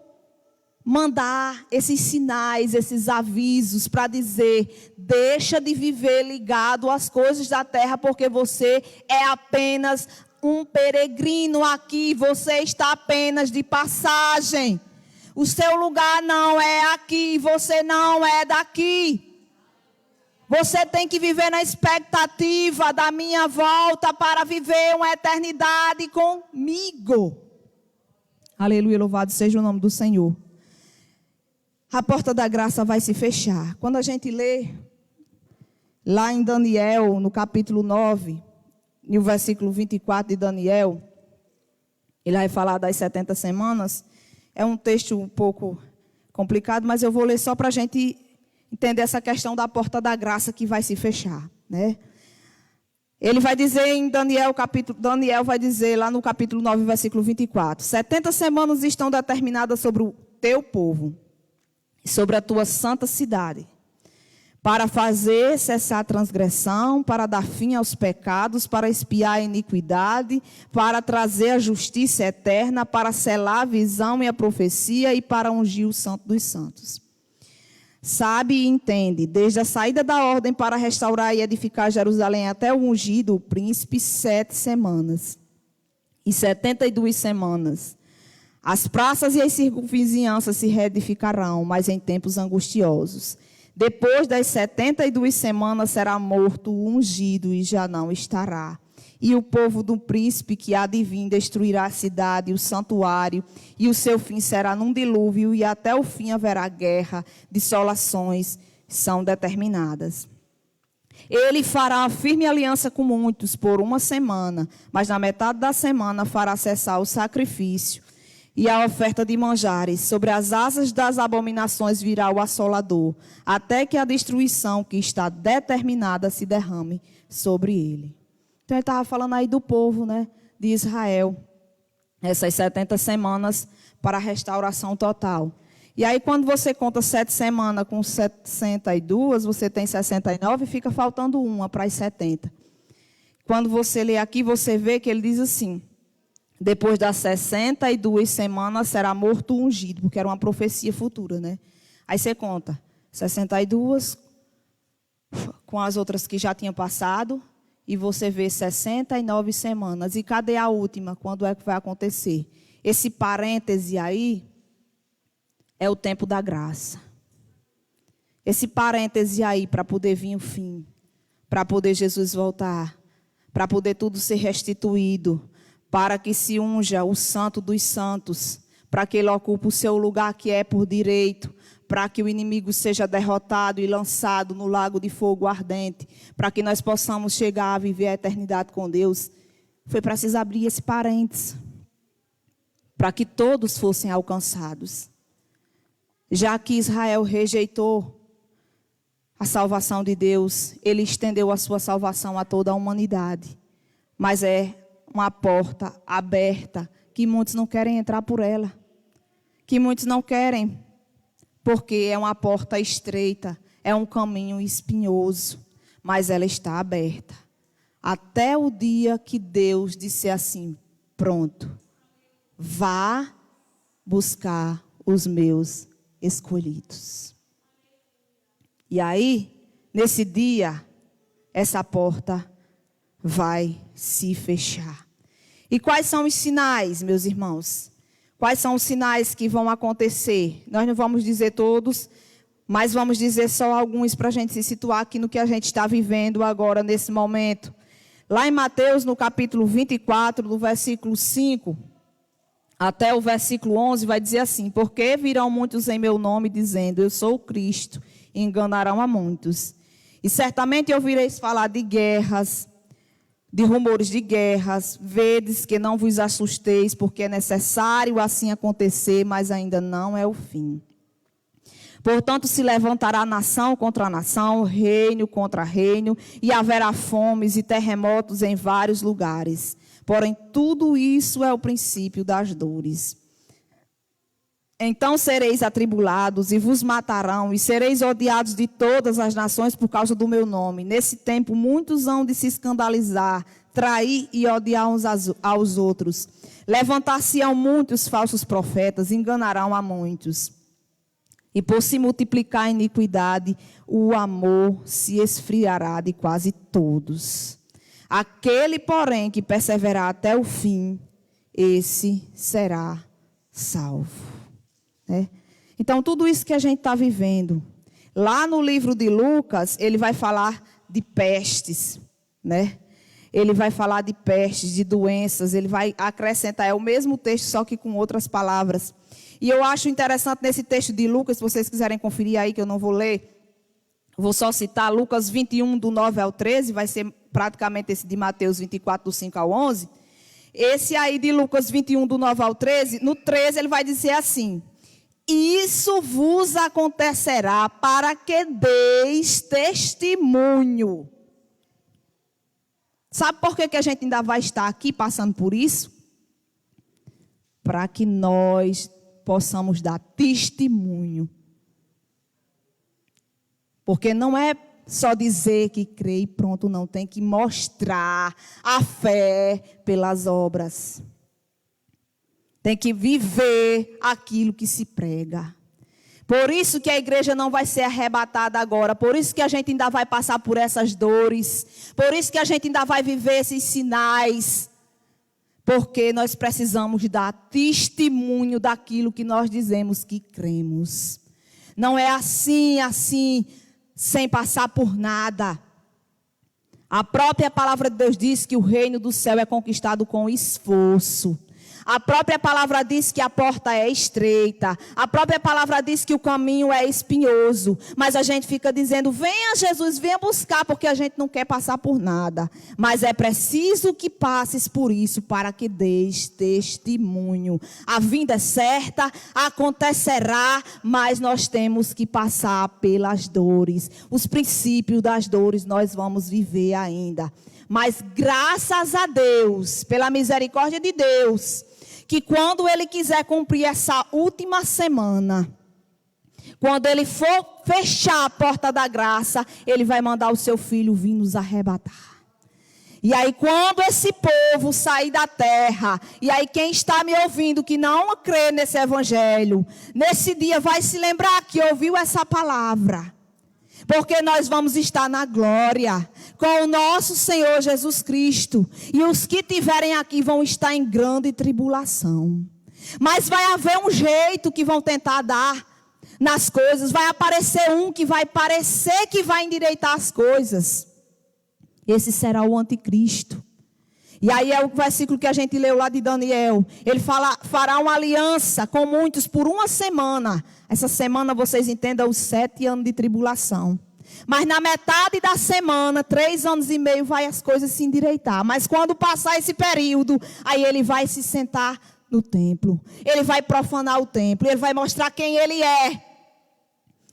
mandar esses sinais, esses avisos para dizer, deixa de viver ligado às coisas da terra, porque você é apenas um peregrino aqui, você está apenas de passagem. O seu lugar não é aqui, você não é daqui. Você tem que viver na expectativa da minha volta para viver uma eternidade comigo. Aleluia, louvado seja o nome do Senhor. A porta da graça vai se fechar. Quando a gente lê lá em Daniel, no capítulo 9, no versículo 24 de Daniel, ele vai falar das 70 semanas. É um texto um pouco complicado, mas eu vou ler só para a gente entender essa questão da porta da graça que vai se fechar, né? Ele vai dizer em Daniel vai dizer lá no capítulo 9, versículo 24, 70 semanas estão determinadas sobre o teu povo, sobre a tua santa cidade, para fazer cessar a transgressão, para dar fim aos pecados, para expiar a iniquidade, para trazer a justiça eterna, para selar a visão e a profecia e para ungir o santo dos santos. Sabe e entende, desde a saída da ordem para restaurar e edificar Jerusalém até o ungido, o príncipe, 7 semanas e 72 semanas. As praças e as circunvizinhanças se reedificarão, mas em tempos angustiosos. Depois das 72 semanas será morto o ungido e já não estará. E o povo do príncipe que há de vir destruirá a cidade, o santuário, e o seu fim será num dilúvio, e até o fim haverá guerra, dissolações são determinadas. Ele fará firme aliança com muitos por 1 semana, mas na metade da semana fará cessar o sacrifício e a oferta de manjares. Sobre as asas das abominações virá o assolador, até que a destruição que está determinada se derrame sobre ele. Então ele estava falando aí do povo, né, de Israel. Essas 70 semanas para a restauração total. E aí quando você conta 7 semanas com 62, você tem 69 e fica faltando uma para as 70. Quando você lê aqui, você vê que ele diz assim, depois das 62 semanas será morto o ungido, porque era uma profecia futura, né? Aí você conta 62 com as outras que já tinham passado, e você vê 69 semanas. E cadê a última? Quando é que vai acontecer? Esse parêntese aí é o tempo da graça. Esse parêntese aí para poder vir o fim, para poder Jesus voltar, para poder tudo ser restituído, para que se unja o santo dos santos, para que ele ocupe o seu lugar que é por direito, para que o inimigo seja derrotado e lançado no lago de fogo ardente, para que nós possamos chegar a viver a eternidade com Deus. Foi preciso abrir esse parênteses, para que todos fossem alcançados. Já que Israel rejeitou a salvação de Deus, ele estendeu a sua salvação a toda a humanidade. Mas é uma porta aberta que muitos não querem entrar por ela. Que muitos não querem, porque é uma porta estreita, é um caminho espinhoso, mas ela está aberta. Até o dia que Deus disser assim, pronto, vá buscar os meus escolhidos. E aí, nesse dia, essa porta vai se fechar. E quais são os sinais, meus irmãos? Quais são os sinais que vão acontecer? Nós não vamos dizer todos, mas vamos dizer só alguns para a gente se situar aqui no que a gente está vivendo agora, nesse momento. Lá em Mateus, no capítulo 24, do versículo 5 até o versículo 11, vai dizer assim, porque virão muitos em meu nome dizendo, eu sou o Cristo, e enganarão a muitos. E certamente ouvireis falar de guerras, de rumores de guerras, vedes que não vos assusteis, porque é necessário assim acontecer, mas ainda não é o fim. Portanto, se levantará nação contra nação, reino contra reino, e haverá fomes e terremotos em vários lugares. Porém, tudo isso é o princípio das dores. Então sereis atribulados e vos matarão, e sereis odiados de todas as nações por causa do meu nome. Nesse tempo, muitos hão de se escandalizar, trair e odiar uns aos outros. Levantar-se-ão muitos falsos profetas, enganarão a muitos. E por se multiplicar a iniquidade, o amor se esfriará de quase todos. Aquele, porém, que perseverar até o fim, esse será salvo. Então, tudo isso que a gente está vivendo, lá no livro de Lucas, ele vai falar de pestes, né? Ele vai falar de pestes, de doenças, ele vai acrescentar, é o mesmo texto, só que com outras palavras. E eu acho interessante nesse texto de Lucas, se vocês quiserem conferir aí, que eu não vou ler, vou só citar Lucas 21, do 9 ao 13, vai ser praticamente esse de Mateus 24, do 5 ao 11. Esse aí de Lucas 21, do 9 ao 13, no 13 ele vai dizer assim: isso vos acontecerá para que deis testemunho. Sabe por que a gente ainda vai estar aqui passando por isso? Para que nós possamos dar testemunho. Porque não é só dizer que crê e pronto, não. Tem que mostrar a fé pelas obras. Tem que viver aquilo que se prega. Por isso que a igreja não vai ser arrebatada agora. Por isso que a gente ainda vai passar por essas dores. Por isso que a gente ainda vai viver esses sinais. Porque nós precisamos dar testemunho daquilo que nós dizemos que cremos. Não é assim, sem passar por nada. A própria palavra de Deus diz que o reino do céu é conquistado com esforço. A própria palavra diz que a porta é estreita. A própria palavra diz que o caminho é espinhoso. Mas a gente fica dizendo, venha Jesus, venha buscar, porque a gente não quer passar por nada. Mas é preciso que passes por isso para que deis testemunho. A vinda é certa, acontecerá, mas nós temos que passar pelas dores. Os princípios das dores nós vamos viver ainda. Mas graças a Deus, pela misericórdia de Deus, que quando Ele quiser cumprir essa última semana, quando Ele for fechar a porta da graça, Ele vai mandar o seu Filho vir nos arrebatar. E aí quando esse povo sair da terra, e aí quem está me ouvindo que não crê nesse evangelho, nesse dia vai se lembrar que ouviu essa palavra. Porque nós vamos estar na glória com o nosso Senhor Jesus Cristo. E os que estiverem aqui vão estar em grande tribulação. Mas vai haver um jeito que vão tentar dar nas coisas. Vai aparecer um que vai parecer que vai endireitar as coisas. Esse será o anticristo. E aí é o versículo que a gente leu lá de Daniel. Ele fará uma aliança com muitos por uma semana. Essa semana vocês entendam os 7 anos de tribulação. Mas na metade da semana, 3 anos e meio, vai as coisas se endireitar. Mas quando passar esse período, aí ele vai se sentar no templo. Ele vai profanar o templo. Ele vai mostrar quem ele é.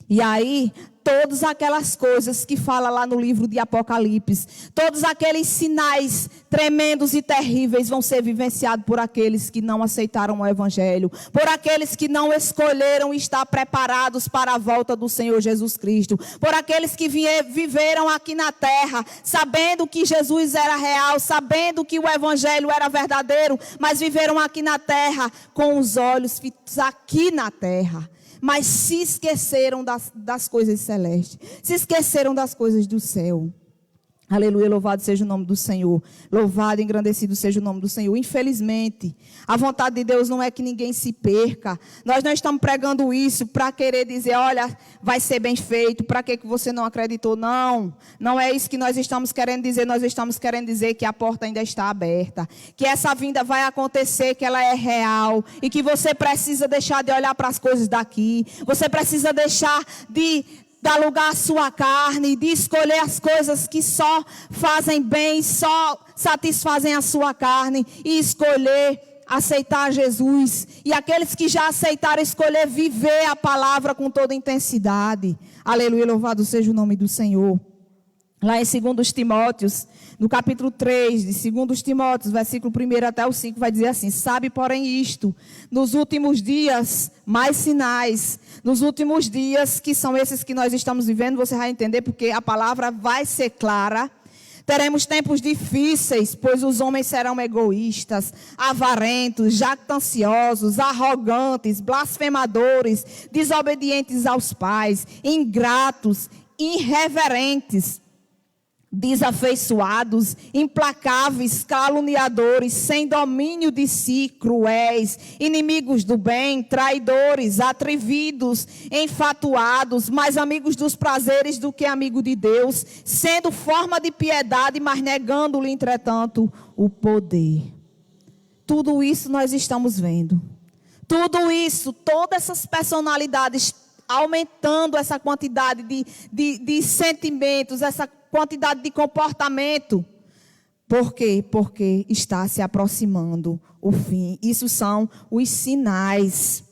E aí, todas aquelas coisas que fala lá no livro de Apocalipse, todos aqueles sinais tremendos e terríveis vão ser vivenciados por aqueles que não aceitaram o evangelho, por aqueles que não escolheram estar preparados para a volta do Senhor Jesus Cristo, por aqueles que viveram aqui na terra, sabendo que Jesus era real, sabendo que o evangelho era verdadeiro, mas viveram aqui na terra com os olhos fitos aqui na terra. Mas se esqueceram das coisas celestes. Se esqueceram das coisas do céu. Aleluia, louvado seja o nome do Senhor. Louvado e engrandecido seja o nome do Senhor. Infelizmente, a vontade de Deus não é que ninguém se perca. Nós não estamos pregando isso para querer dizer, olha, vai ser bem feito. Para que você não acreditou? Não. Não é isso que nós estamos querendo dizer. Nós estamos querendo dizer que a porta ainda está aberta. Que essa vinda vai acontecer, que ela é real. E que você precisa deixar de olhar para as coisas daqui. Você precisa deixar de dar lugar à sua carne, de escolher as coisas que só fazem bem, só satisfazem a sua carne, e escolher aceitar Jesus. E aqueles que já aceitaram, escolher viver a palavra com toda intensidade. Aleluia, louvado seja o nome do Senhor. Lá em 2 Timóteos, no capítulo 3 de 2 Timóteos, versículo 1 até o 5, vai dizer assim: sabe, porém, isto, nos últimos dias, mais sinais. Nos últimos dias, que são esses que nós estamos vivendo, você vai entender, porque a palavra vai ser clara. Teremos tempos difíceis, pois os homens serão egoístas, avarentos, jactanciosos, arrogantes, blasfemadores, desobedientes aos pais, ingratos, irreverentes, desafeiçoados, implacáveis, caluniadores, sem domínio de si, cruéis, inimigos do bem, traidores, atrevidos, enfatuados, mais amigos dos prazeres do que amigo de Deus, sendo forma de piedade, mas negando-lhe, entretanto, o poder. Tudo isso nós estamos vendo. Tudo isso, todas essas personalidades aumentando essa quantidade de sentimentos, essa quantidade de comportamento. Por quê? Porque está se aproximando o fim. Isso são os sinais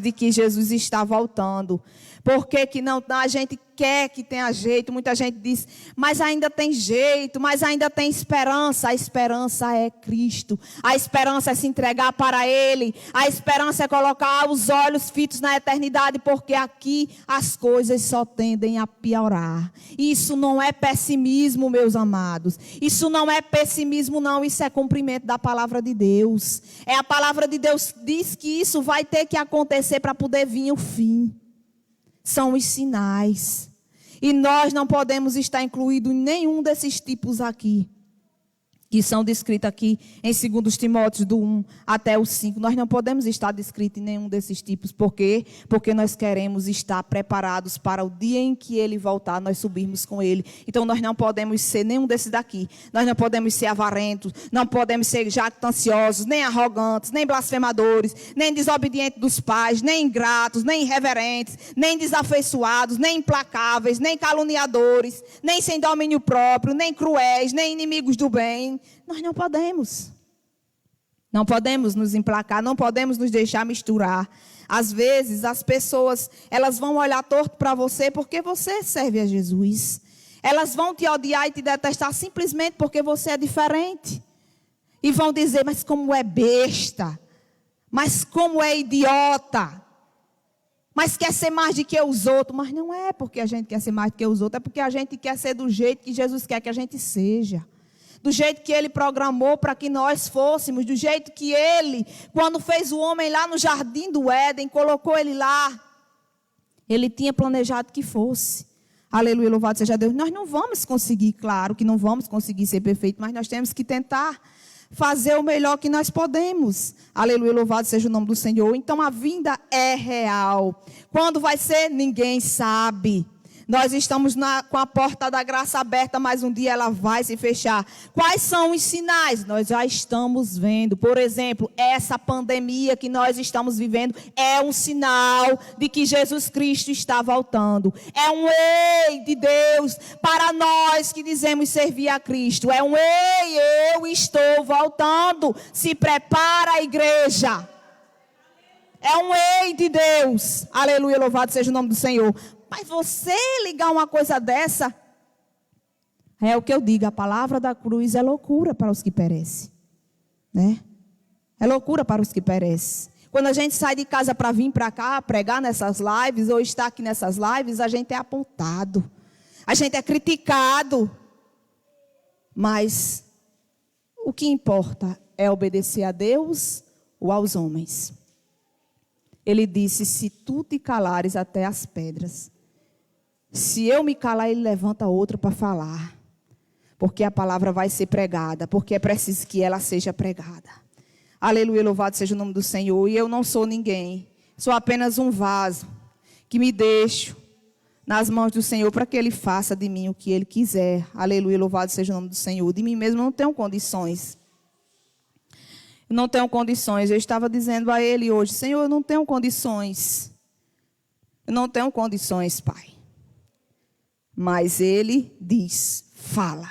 de que Jesus está voltando. Por que não, a gente quer que tenha jeito? Muita gente diz, mas ainda tem jeito, mas ainda tem esperança. A esperança é Cristo. A esperança é se entregar para Ele. A esperança é colocar os olhos fitos na eternidade, porque aqui as coisas só tendem a piorar. Isso não é pessimismo, meus amados. Isso não é pessimismo, não. Isso é cumprimento da palavra de Deus. A palavra de Deus diz que isso vai ter que acontecer para poder vir o fim. São os sinais. E nós não podemos estar incluídos em nenhum desses tipos aqui, que são descritos aqui em 2 Timóteos, do 1 até o 5. Nós não podemos estar descritos em nenhum desses tipos. Por quê? Porque nós queremos estar preparados para o dia em que Ele voltar, nós subirmos com Ele. Então nós não podemos ser nenhum desses daqui. Nós não podemos ser avarentos, não podemos ser jactanciosos, nem arrogantes, nem blasfemadores, nem desobedientes dos pais, nem ingratos, nem irreverentes, nem desafeiçoados, nem implacáveis, nem caluniadores, nem sem domínio próprio, nem cruéis, nem inimigos do bem. Nós não podemos. Não podemos nos emplacar, não podemos nos deixar misturar. Às vezes as pessoas, elas vão olhar torto para você porque você serve a Jesus. Elas vão te odiar e te detestar simplesmente porque você é diferente. E vão dizer, mas como é besta, mas como é idiota, mas quer ser mais do que os outros. Mas não é porque a gente quer ser mais do que os outros, é porque a gente quer ser do jeito que Jesus quer que a gente seja. Do jeito que Ele programou para que nós fôssemos, do jeito que Ele, quando fez o homem lá no jardim do Éden, colocou ele lá, Ele tinha planejado que fosse. Aleluia, louvado seja Deus. Nós não vamos conseguir, claro que não vamos conseguir ser perfeitos, mas nós temos que tentar fazer o melhor que nós podemos. Aleluia, louvado seja o nome do Senhor. Então a vinda é real. Quando vai ser? Ninguém sabe. Nós estamos com a porta da graça aberta, mas um dia ela vai se fechar. Quais são os sinais? Nós já estamos vendo. Por exemplo, essa pandemia que nós estamos vivendo é um sinal de que Jesus Cristo está voltando. É um ei de Deus para nós que dizemos servir a Cristo. É um ei, eu estou voltando. Se prepara a igreja. É um ei de Deus. Aleluia, louvado seja o nome do Senhor. Mas você ligar uma coisa dessa, é o que eu digo, a palavra da cruz é loucura para os que perecem. Né? É loucura para os que perecem. Quando a gente sai de casa para vir para cá, pregar nessas lives, ou estar aqui nessas lives, a gente é apontado. A gente é criticado. Mas o que importa é obedecer a Deus ou aos homens. Ele disse, se tu te calares até as pedras, se eu me calar, Ele levanta outra para falar. Porque a palavra vai ser pregada, porque é preciso que ela seja pregada. Aleluia, louvado seja o nome do Senhor. E eu não sou ninguém, sou apenas um vaso que me deixo nas mãos do Senhor para que Ele faça de mim o que Ele quiser. Aleluia, louvado seja o nome do Senhor. De mim mesmo eu não tenho condições. Eu não tenho condições. Eu estava dizendo a Ele hoje, Senhor, eu não tenho condições. Eu não tenho condições, Pai. Mas Ele diz, fala.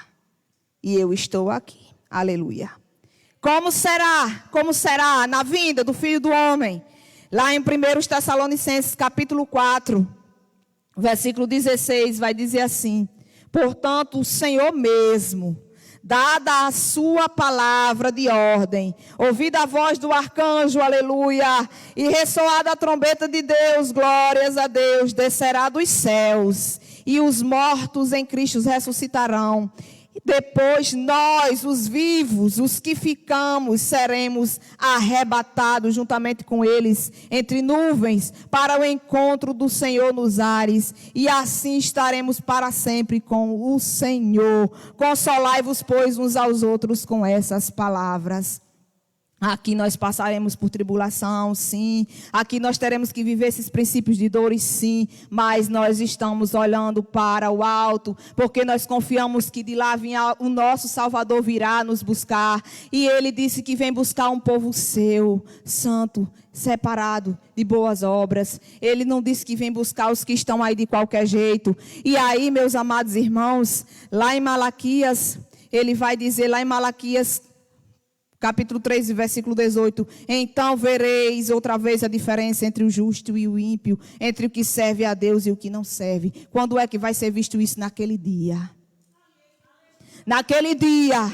E eu estou aqui. Aleluia. Como será na vinda do Filho do Homem? Lá em 1 Tessalonicenses, capítulo 4, versículo 16, vai dizer assim: portanto, o Senhor mesmo, dada a sua palavra de ordem, ouvida a voz do arcanjo, aleluia, e ressoada a trombeta de Deus, glórias a Deus, descerá dos céus, e os mortos em Cristo ressuscitarão. E depois nós, os vivos, os que ficamos, seremos arrebatados juntamente com eles entre nuvens para o encontro do Senhor nos ares. E assim estaremos para sempre com o Senhor. Consolai-vos, pois, uns aos outros com essas palavras. Aqui nós passaremos por tribulação, sim. Aqui nós teremos que viver esses princípios de dores, sim. Mas nós estamos olhando para o alto, porque nós confiamos que de lá o nosso Salvador virá nos buscar. E Ele disse que vem buscar um povo seu, santo, separado de boas obras. Ele não disse que vem buscar os que estão aí de qualquer jeito. E aí, meus amados irmãos, lá em Malaquias, ele vai dizer lá em Malaquias, capítulo 3, versículo 18. Então vereis outra vez a diferença entre o justo e o ímpio, entre o que serve a Deus e o que não serve. Quando é que vai ser visto isso? Naquele dia. Naquele dia.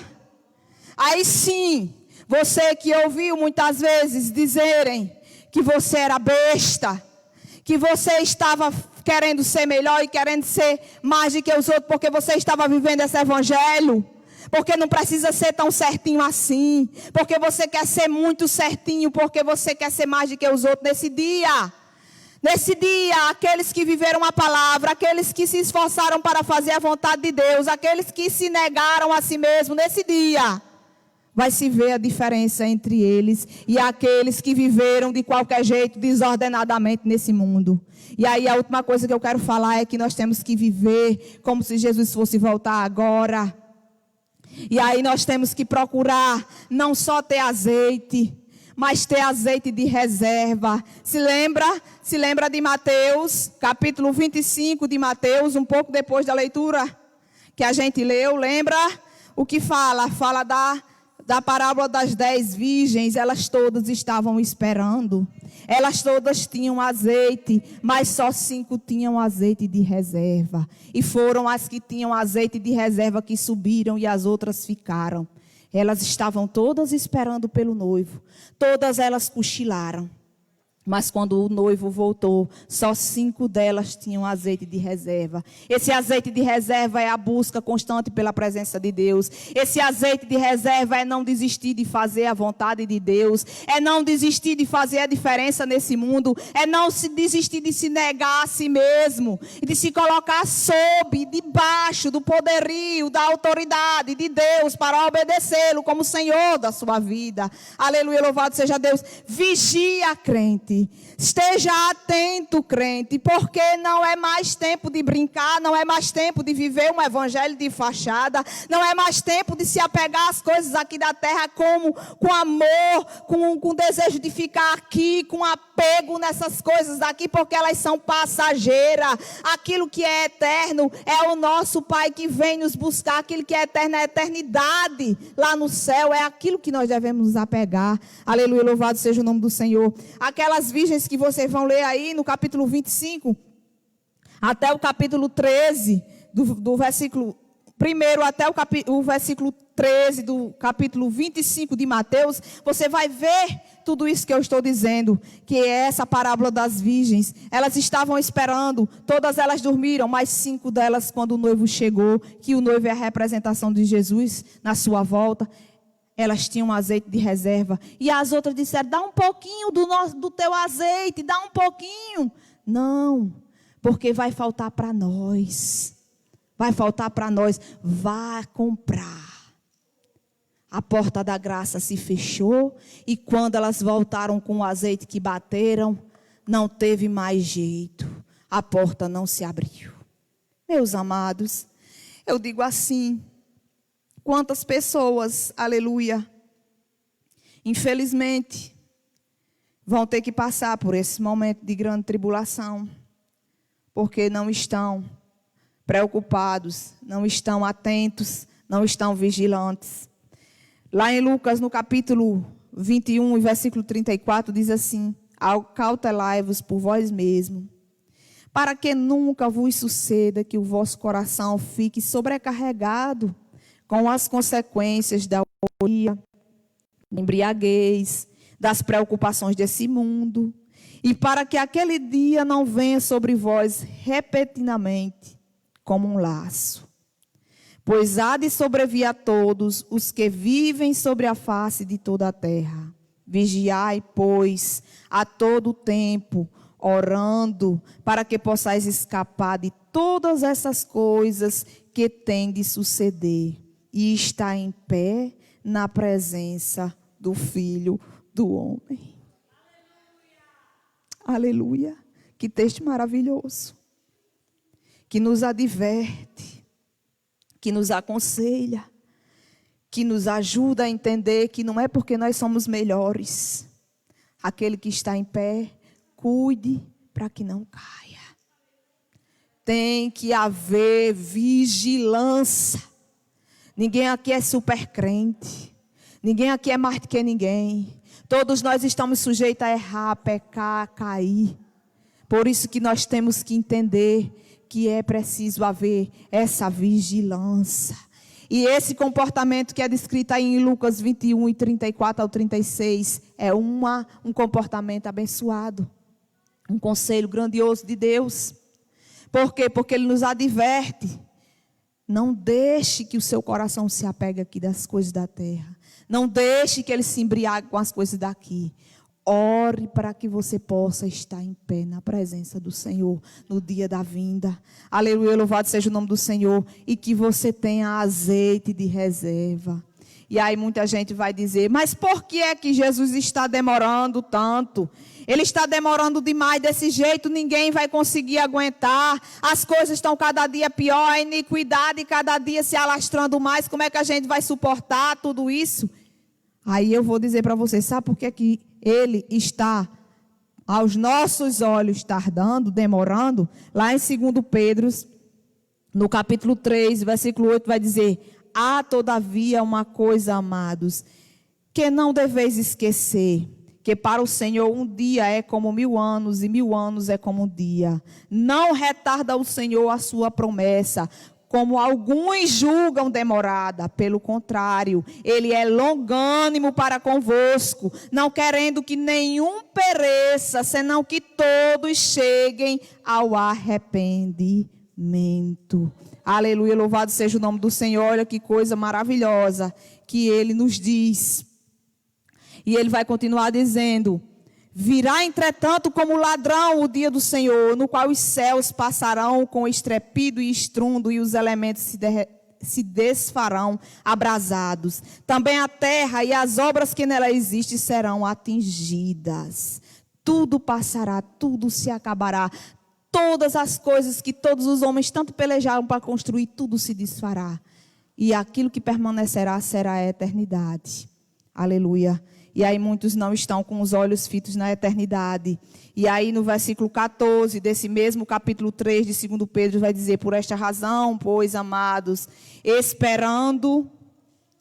Aí sim, você que ouviu muitas vezes dizerem que você era besta, que você estava querendo ser melhor e querendo ser mais do que os outros, porque você estava vivendo esse evangelho. Porque não precisa ser tão certinho assim. Porque você quer ser muito certinho. Porque você quer ser mais do que os outros nesse dia. Nesse dia, aqueles que viveram a palavra, aqueles que se esforçaram para fazer a vontade de Deus, aqueles que se negaram a si mesmos, nesse dia, vai se ver a diferença entre eles e aqueles que viveram de qualquer jeito, desordenadamente nesse mundo. E aí a última coisa que eu quero falar é que nós temos que viver como se Jesus fosse voltar agora. E aí nós temos que procurar não só ter azeite, mas ter azeite de reserva. Se lembra de Mateus, capítulo 25 de Mateus, um pouco depois da leitura que a gente leu, lembra o que fala? Fala da parábola das 10 virgens. Elas todas estavam esperando. Elas todas tinham azeite, mas só 5 tinham azeite de reserva. E foram as que tinham azeite de reserva que subiram e as outras ficaram. Elas estavam todas esperando pelo noivo. Todas elas cochilaram. Mas quando o noivo voltou, só 5 delas tinham azeite de reserva. Esse azeite de reserva é a busca constante pela presença de Deus. Esse azeite de reserva é não desistir de fazer a vontade de Deus. É não desistir de fazer a diferença nesse mundo. É não se desistir de se negar a si mesmo. E de se colocar debaixo do poderio, da autoridade de Deus para obedecê-lo como Senhor da sua vida. Aleluia, louvado seja Deus. Vigia, crente. Esteja atento, crente, porque não é mais tempo de brincar, não é mais tempo de viver um evangelho de fachada, não é mais tempo de se apegar às coisas aqui da terra com amor, com desejo de ficar aqui, com apego nessas coisas aqui, porque elas são passageiras. Aquilo que é eterno é o nosso Pai que vem nos buscar. Aquilo que é eterno é a eternidade lá no céu, é aquilo que nós devemos nos apegar. Aleluia, louvado seja o nome do Senhor. Aquelas virgens que vocês vão ler aí no capítulo 25 até o capítulo 13 do versículo 1 até o versículo 13 do capítulo 25 de Mateus, você vai ver tudo isso que eu estou dizendo, que é essa parábola das virgens. Elas estavam esperando, todas elas dormiram, mas 5 delas, quando o noivo chegou, que o noivo é a representação de Jesus na sua volta, elas tinham azeite de reserva. E as outras disseram: dá um pouquinho do teu azeite, dá um pouquinho. Não, porque vai faltar para nós. Vai faltar para nós. Vá comprar. A porta da graça se fechou. E quando elas voltaram com o azeite que bateram, não teve mais jeito. A porta não se abriu. Meus amados, eu digo assim: quantas pessoas, aleluia, infelizmente, vão ter que passar por esse momento de grande tribulação, porque não estão preocupados, não estão atentos, não estão vigilantes. Lá em Lucas, no capítulo 21, versículo 34, diz assim: acautelai-vos por vós mesmos, para que nunca vos suceda que o vosso coração fique sobrecarregado com as consequências da euforia, embriaguez, das preocupações desse mundo, e para que aquele dia não venha sobre vós repentinamente como um laço. Pois há de sobrevir a todos os que vivem sobre a face de toda a terra. Vigiai, pois, a todo tempo, orando, para que possais escapar de todas essas coisas que têm de suceder, e estar em pé na presença do Filho do Homem. Aleluia! Que texto maravilhoso, que nos adverte, que nos aconselha, que nos ajuda a entender que não é porque nós somos melhores. Aquele que está em pé, cuide para que não caia. Tem que haver vigilância. Ninguém aqui é super crente. Ninguém aqui é mais do que ninguém. Todos nós estamos sujeitos a errar, a pecar, a cair. Por isso que nós temos que entender que é preciso haver essa vigilância. E esse comportamento que é descrito aí em Lucas 21, e 34 ao 36, é um comportamento abençoado. Um conselho grandioso de Deus. Por quê? Porque Ele nos adverte. Não deixe que o seu coração se apegue aqui das coisas da terra. Não deixe que ele se embriague com as coisas daqui. Ore para que você possa estar em pé na presença do Senhor no dia da vinda. Aleluia, louvado seja o nome do Senhor. E que você tenha azeite de reserva. E aí muita gente vai dizer, mas por que é que Jesus está demorando tanto? Ele está demorando demais desse jeito, ninguém vai conseguir aguentar. As coisas estão cada dia pior, a iniquidade cada dia se alastrando mais. Como é que a gente vai suportar tudo isso? Aí eu vou dizer para você, sabe por que é que ele está, aos nossos olhos, tardando, demorando? Lá em 2 Pedro, no capítulo 3, versículo 8, vai dizer: há todavia uma coisa, amados, que não deveis esquecer, que para o Senhor um dia é como 1000 anos, e 1000 anos é como um dia. Não retarda o Senhor a sua promessa, como alguns julgam demorada. Pelo contrário, Ele é longânimo para convosco, não querendo que nenhum pereça, senão que todos cheguem ao arrependimento. Aleluia, louvado seja o nome do Senhor. Olha que coisa maravilhosa que Ele nos diz. E Ele vai continuar dizendo: virá entretanto como ladrão o dia do Senhor, no qual os céus passarão com estrepido e estrondo, e os elementos se desfarão abrasados. Também a terra e as obras que nela existem serão atingidas. Tudo passará, tudo se acabará. Todas as coisas que todos os homens tanto pelejaram para construir, tudo se desfará. E aquilo que permanecerá será a eternidade. Aleluia. E aí muitos não estão com os olhos fitos na eternidade. E aí no versículo 14 desse mesmo capítulo 3 de 2 Pedro vai dizer: por esta razão, pois, amados, esperando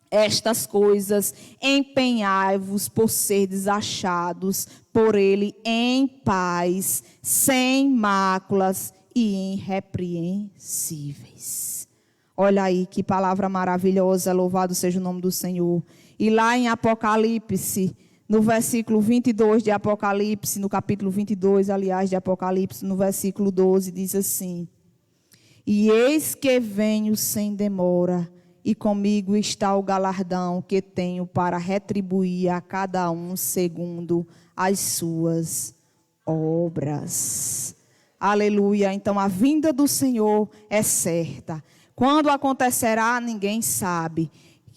estas coisas, empenhai-vos por serdes achados por Ele em paz, sem máculas e irrepreensíveis. Olha aí que palavra maravilhosa, louvado seja o nome do Senhor. E lá em Apocalipse, no versículo 22 de Apocalipse, no capítulo 22, aliás, de Apocalipse, no versículo 12, diz assim: e eis que venho sem demora, e comigo está o galardão que tenho para retribuir a cada um segundo as suas obras. Aleluia. Então a vinda do Senhor é certa. Quando acontecerá, ninguém sabe.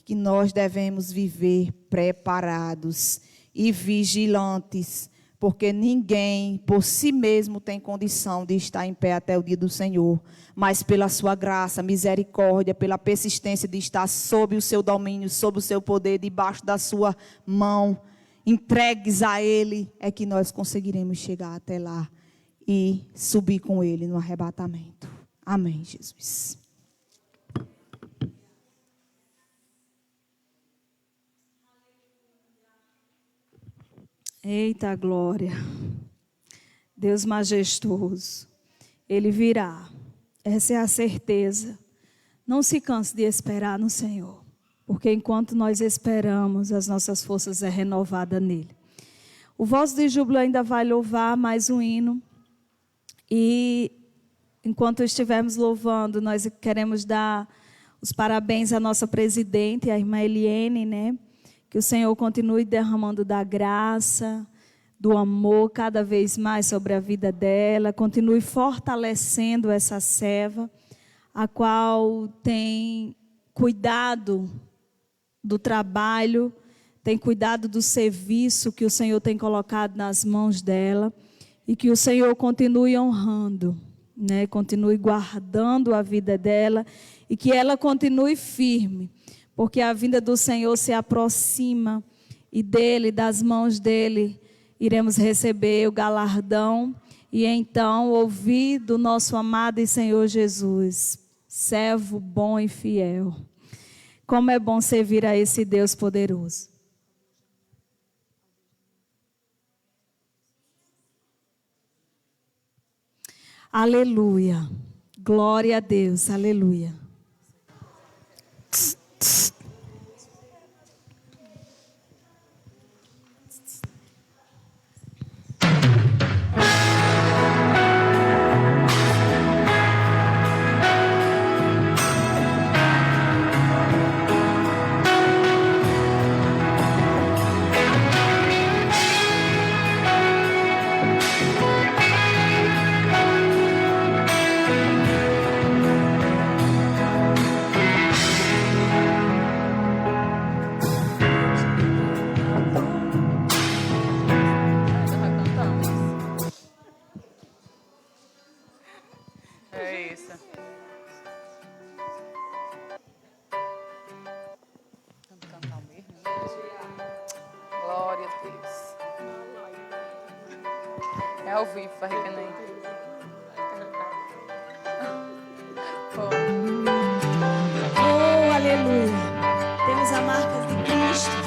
Que nós devemos viver preparados e vigilantes, porque ninguém por si mesmo tem condição de estar em pé até o dia do Senhor, mas pela sua graça, misericórdia, pela persistência de estar sob o seu domínio, sob o seu poder, debaixo da sua mão, entregues a Ele, é que nós conseguiremos chegar até lá e subir com Ele no arrebatamento. Amém, Jesus. Eita glória. Deus majestoso. Ele virá. Essa é a certeza. Não se canse de esperar no Senhor. Porque enquanto nós esperamos, as nossas forças é renovada nele. O Voz de Júbilo ainda vai louvar mais um hino. E enquanto estivermos louvando, nós queremos dar os parabéns à nossa presidente, a irmã Eliene, né? Que o Senhor continue derramando da graça, do amor cada vez mais sobre a vida dela, continue fortalecendo essa serva, a qual tem cuidado do trabalho, tem cuidado do serviço que o Senhor tem colocado nas mãos dela, e que o Senhor continue honrando, né? Continue guardando a vida dela, e que ela continue firme, porque a vinda do Senhor se aproxima, e dele, das mãos dele, iremos receber o galardão, e então ouvir do nosso amado e Senhor Jesus, servo bom e fiel. Como é bom servir a esse Deus poderoso. Aleluia. Glória a Deus. Aleluia. É isso. Vamos cantar o mesmo? Glória a Deus. É ao vivo, vai recanar. Oh, aleluia. Temos a marca de Cristo.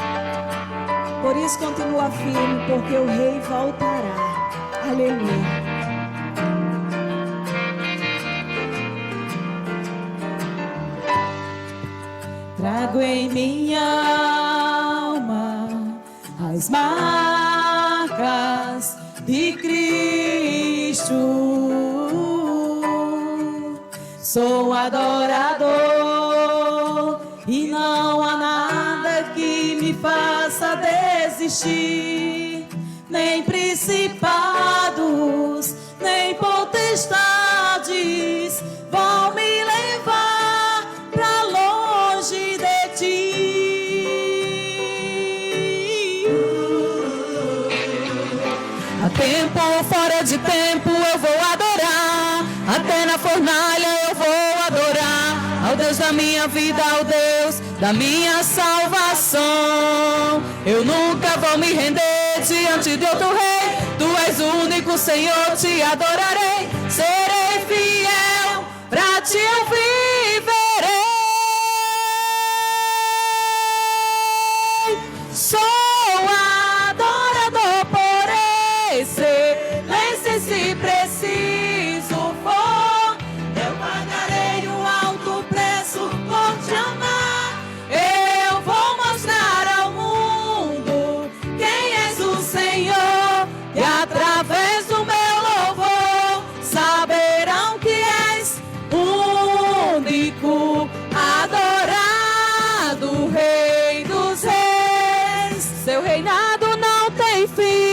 Por isso continua firme, porque o Rei voltará. Aleluia. Trago em minha alma as marcas de Cristo. Sou adorador e não há nada que me faça desistir, nem principados, nem potestades vão me levar pra longe de ti. A tempo ou fora de tempo eu vou adorar, até na fornalha eu vou adorar ao Deus da minha vida, ao Deus da minha salvação. Eu nunca vou me render diante de outro rei, tu és o único Senhor, te adorarei, serei fiel, pra ti eu viverei. Sou adorador por excelência, se preciso for, eu pagarei um alto preço por te amar. Eu vou mostrar ao mundo quem és o Senhor, e através do meu louvor saberão que és o único, adorado Rei dos Reis. Seu reinado não tem fim.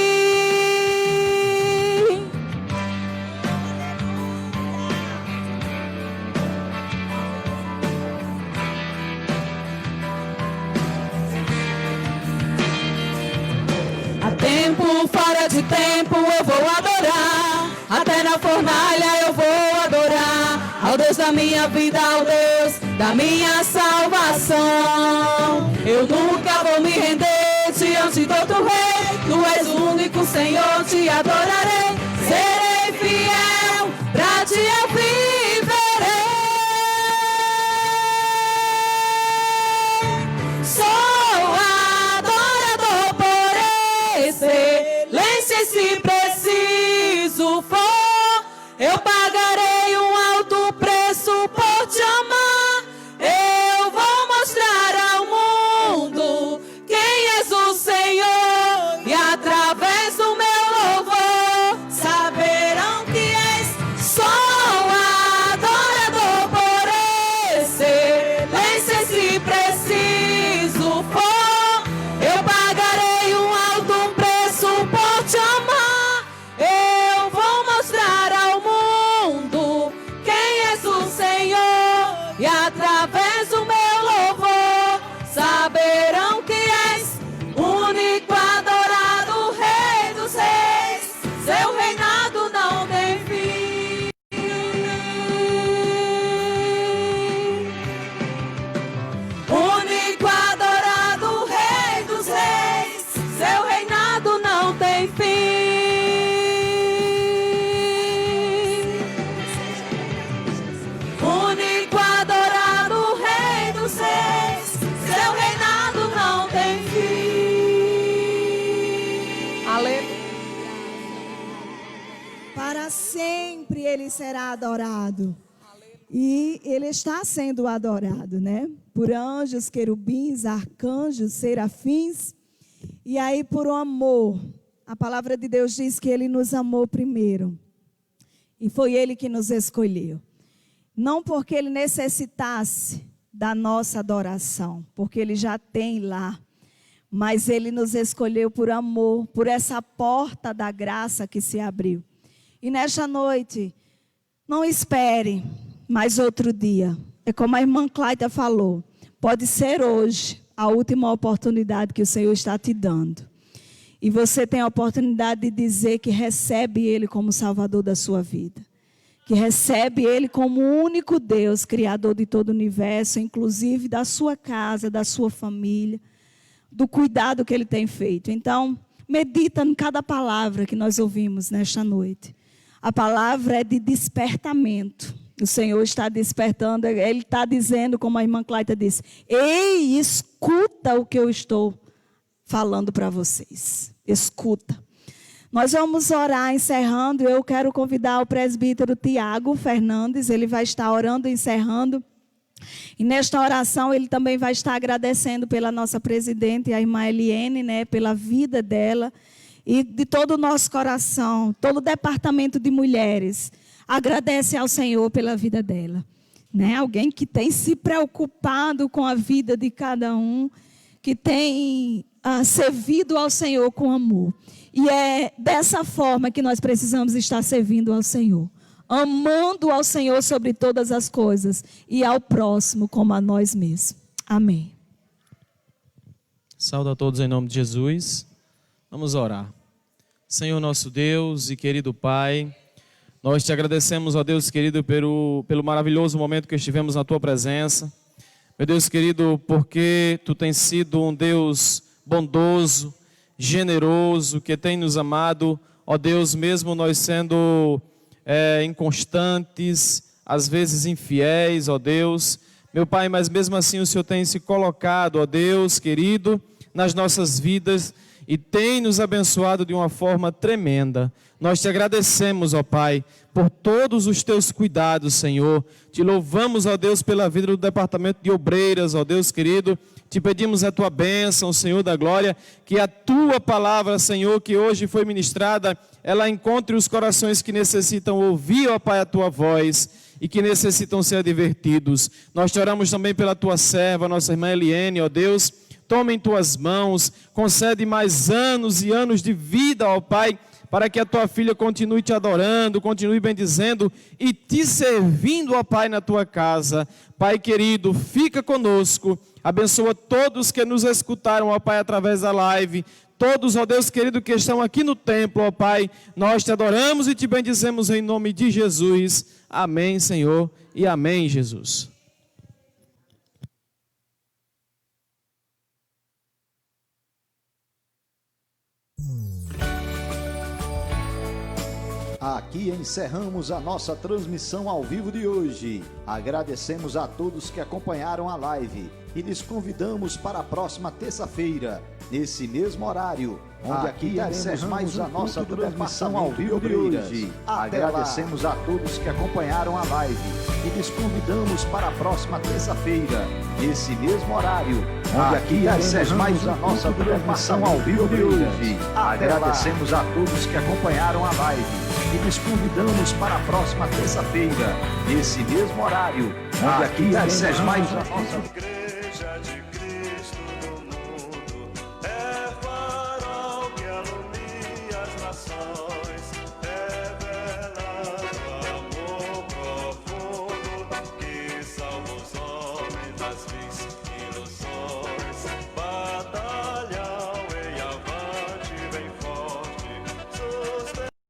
A tempo, fora de tempo eu vou adorar, até na fornalha eu vou adorar ao Deus da minha vida, ao Deus da minha salvação. Eu nunca vou me render diante do outro rei, tu és o único Senhor, te adorarei, serei fiel, pra ti eu viverei. Sou adorador por excelência, Eu pagarei um alto preço por te amar. Eu vou mostrar ao mundo quem és o Senhor. E através do meu louvor saberão que és só um adorador por excelência. Se preciso for, eu pagarei um alto preço por te amar. Eu vou mostrar ao mundo quem és o Senhor. E através do meu louvor saberão que és único, adorado, Rei dos Reis. Seu reinado não tem fim. Único, adorado, Rei dos Reis. Seu reinado não tem fim. Único, adorado, Rei dos Reis. Seu reinado não tem fim. Aleluia. Para sempre ele será adorado. E ele está sendo adorado, né? Por anjos, querubins, arcanjos, serafins. E aí por um amor. A palavra de Deus diz que ele nos amou primeiro. E foi ele que nos escolheu. Não porque ele necessitasse da nossa adoração, porque ele já tem lá. Mas ele nos escolheu por amor, por essa porta da graça que se abriu. E nesta noite, não espere mais outro dia. É como a irmã Cláudia falou, pode ser hoje a última oportunidade que o Senhor está te dando. E você tem a oportunidade de dizer que recebe Ele como Salvador da sua vida. Que recebe Ele como o único Deus, Criador de todo o universo, inclusive da sua casa, da sua família, do cuidado que Ele tem feito. Então, medita em cada palavra que nós ouvimos nesta noite. A palavra é de despertamento. O Senhor está despertando, Ele está dizendo, como a irmã Cláudia disse, ei, escuta o que eu estou falando para vocês. Escuta. Nós vamos orar encerrando. Eu quero convidar o presbítero Tiago Fernandes. Ele vai estar orando, encerrando. E nesta oração ele também vai estar agradecendo pela nossa presidente, a irmã Eliene, né, pela vida dela. E de todo o nosso coração, todo o departamento de mulheres, agradece ao Senhor pela vida dela. Né? Alguém que tem se preocupado com a vida de cada um, que tem servido ao Senhor com amor. E é dessa forma que nós precisamos estar servindo ao Senhor. Amando ao Senhor sobre todas as coisas e ao próximo como a nós mesmos. Amém. Saúdo a todos em nome de Jesus. Vamos orar. Senhor nosso Deus e querido Pai, nós te agradecemos, ó Deus querido, pelo maravilhoso momento que estivemos na Tua presença. Meu Deus querido, porque Tu tens sido um Deus bondoso, generoso, que tem nos amado, ó Deus, mesmo nós sendo inconstantes, às vezes infiéis, ó Deus. Meu Pai, mas mesmo assim o Senhor tem se colocado, ó Deus querido, nas nossas vidas e tem nos abençoado de uma forma tremenda. Nós te agradecemos, ó Pai, por todos os teus cuidados, Senhor. Te louvamos, ó Deus, pela vida do departamento de obreiras, ó Deus querido. Te pedimos a tua bênção, Senhor da glória, que a tua palavra, Senhor, que hoje foi ministrada, ela encontre os corações que necessitam ouvir, ó Pai, a tua voz e que necessitam ser advertidos. Nós te oramos também pela tua serva, nossa irmã Eliene, ó Deus. Toma em tuas mãos, concede mais anos e anos de vida, ó Pai, para que a tua filha continue te adorando, continue bendizendo e te servindo, ó Pai, na tua casa. Pai querido, fica conosco, abençoa todos que nos escutaram, ó Pai, através da live. Todos, ó Deus querido, que estão aqui no templo, ó Pai, nós te adoramos e te bendizemos em nome de Jesus. Amém, Senhor, e amém, Jesus. Aqui encerramos a nossa transmissão ao vivo de hoje. Agradecemos a todos que acompanharam a live e lhes convidamos para a próxima terça-feira, nesse mesmo horário, onde aqui encerramos a nossa transmissão ao vivo de hoje. Agradecemos a todos que acompanharam a live e lhes convidamos para a próxima terça-feira, nesse mesmo horário, onde aqui encerramos a nossa transmissão ao vivo de hoje. Agradecemos a todos que acompanharam a live e lhes convidamos para a próxima terça-feira, nesse mesmo horário, onde aqui encerramos a nossa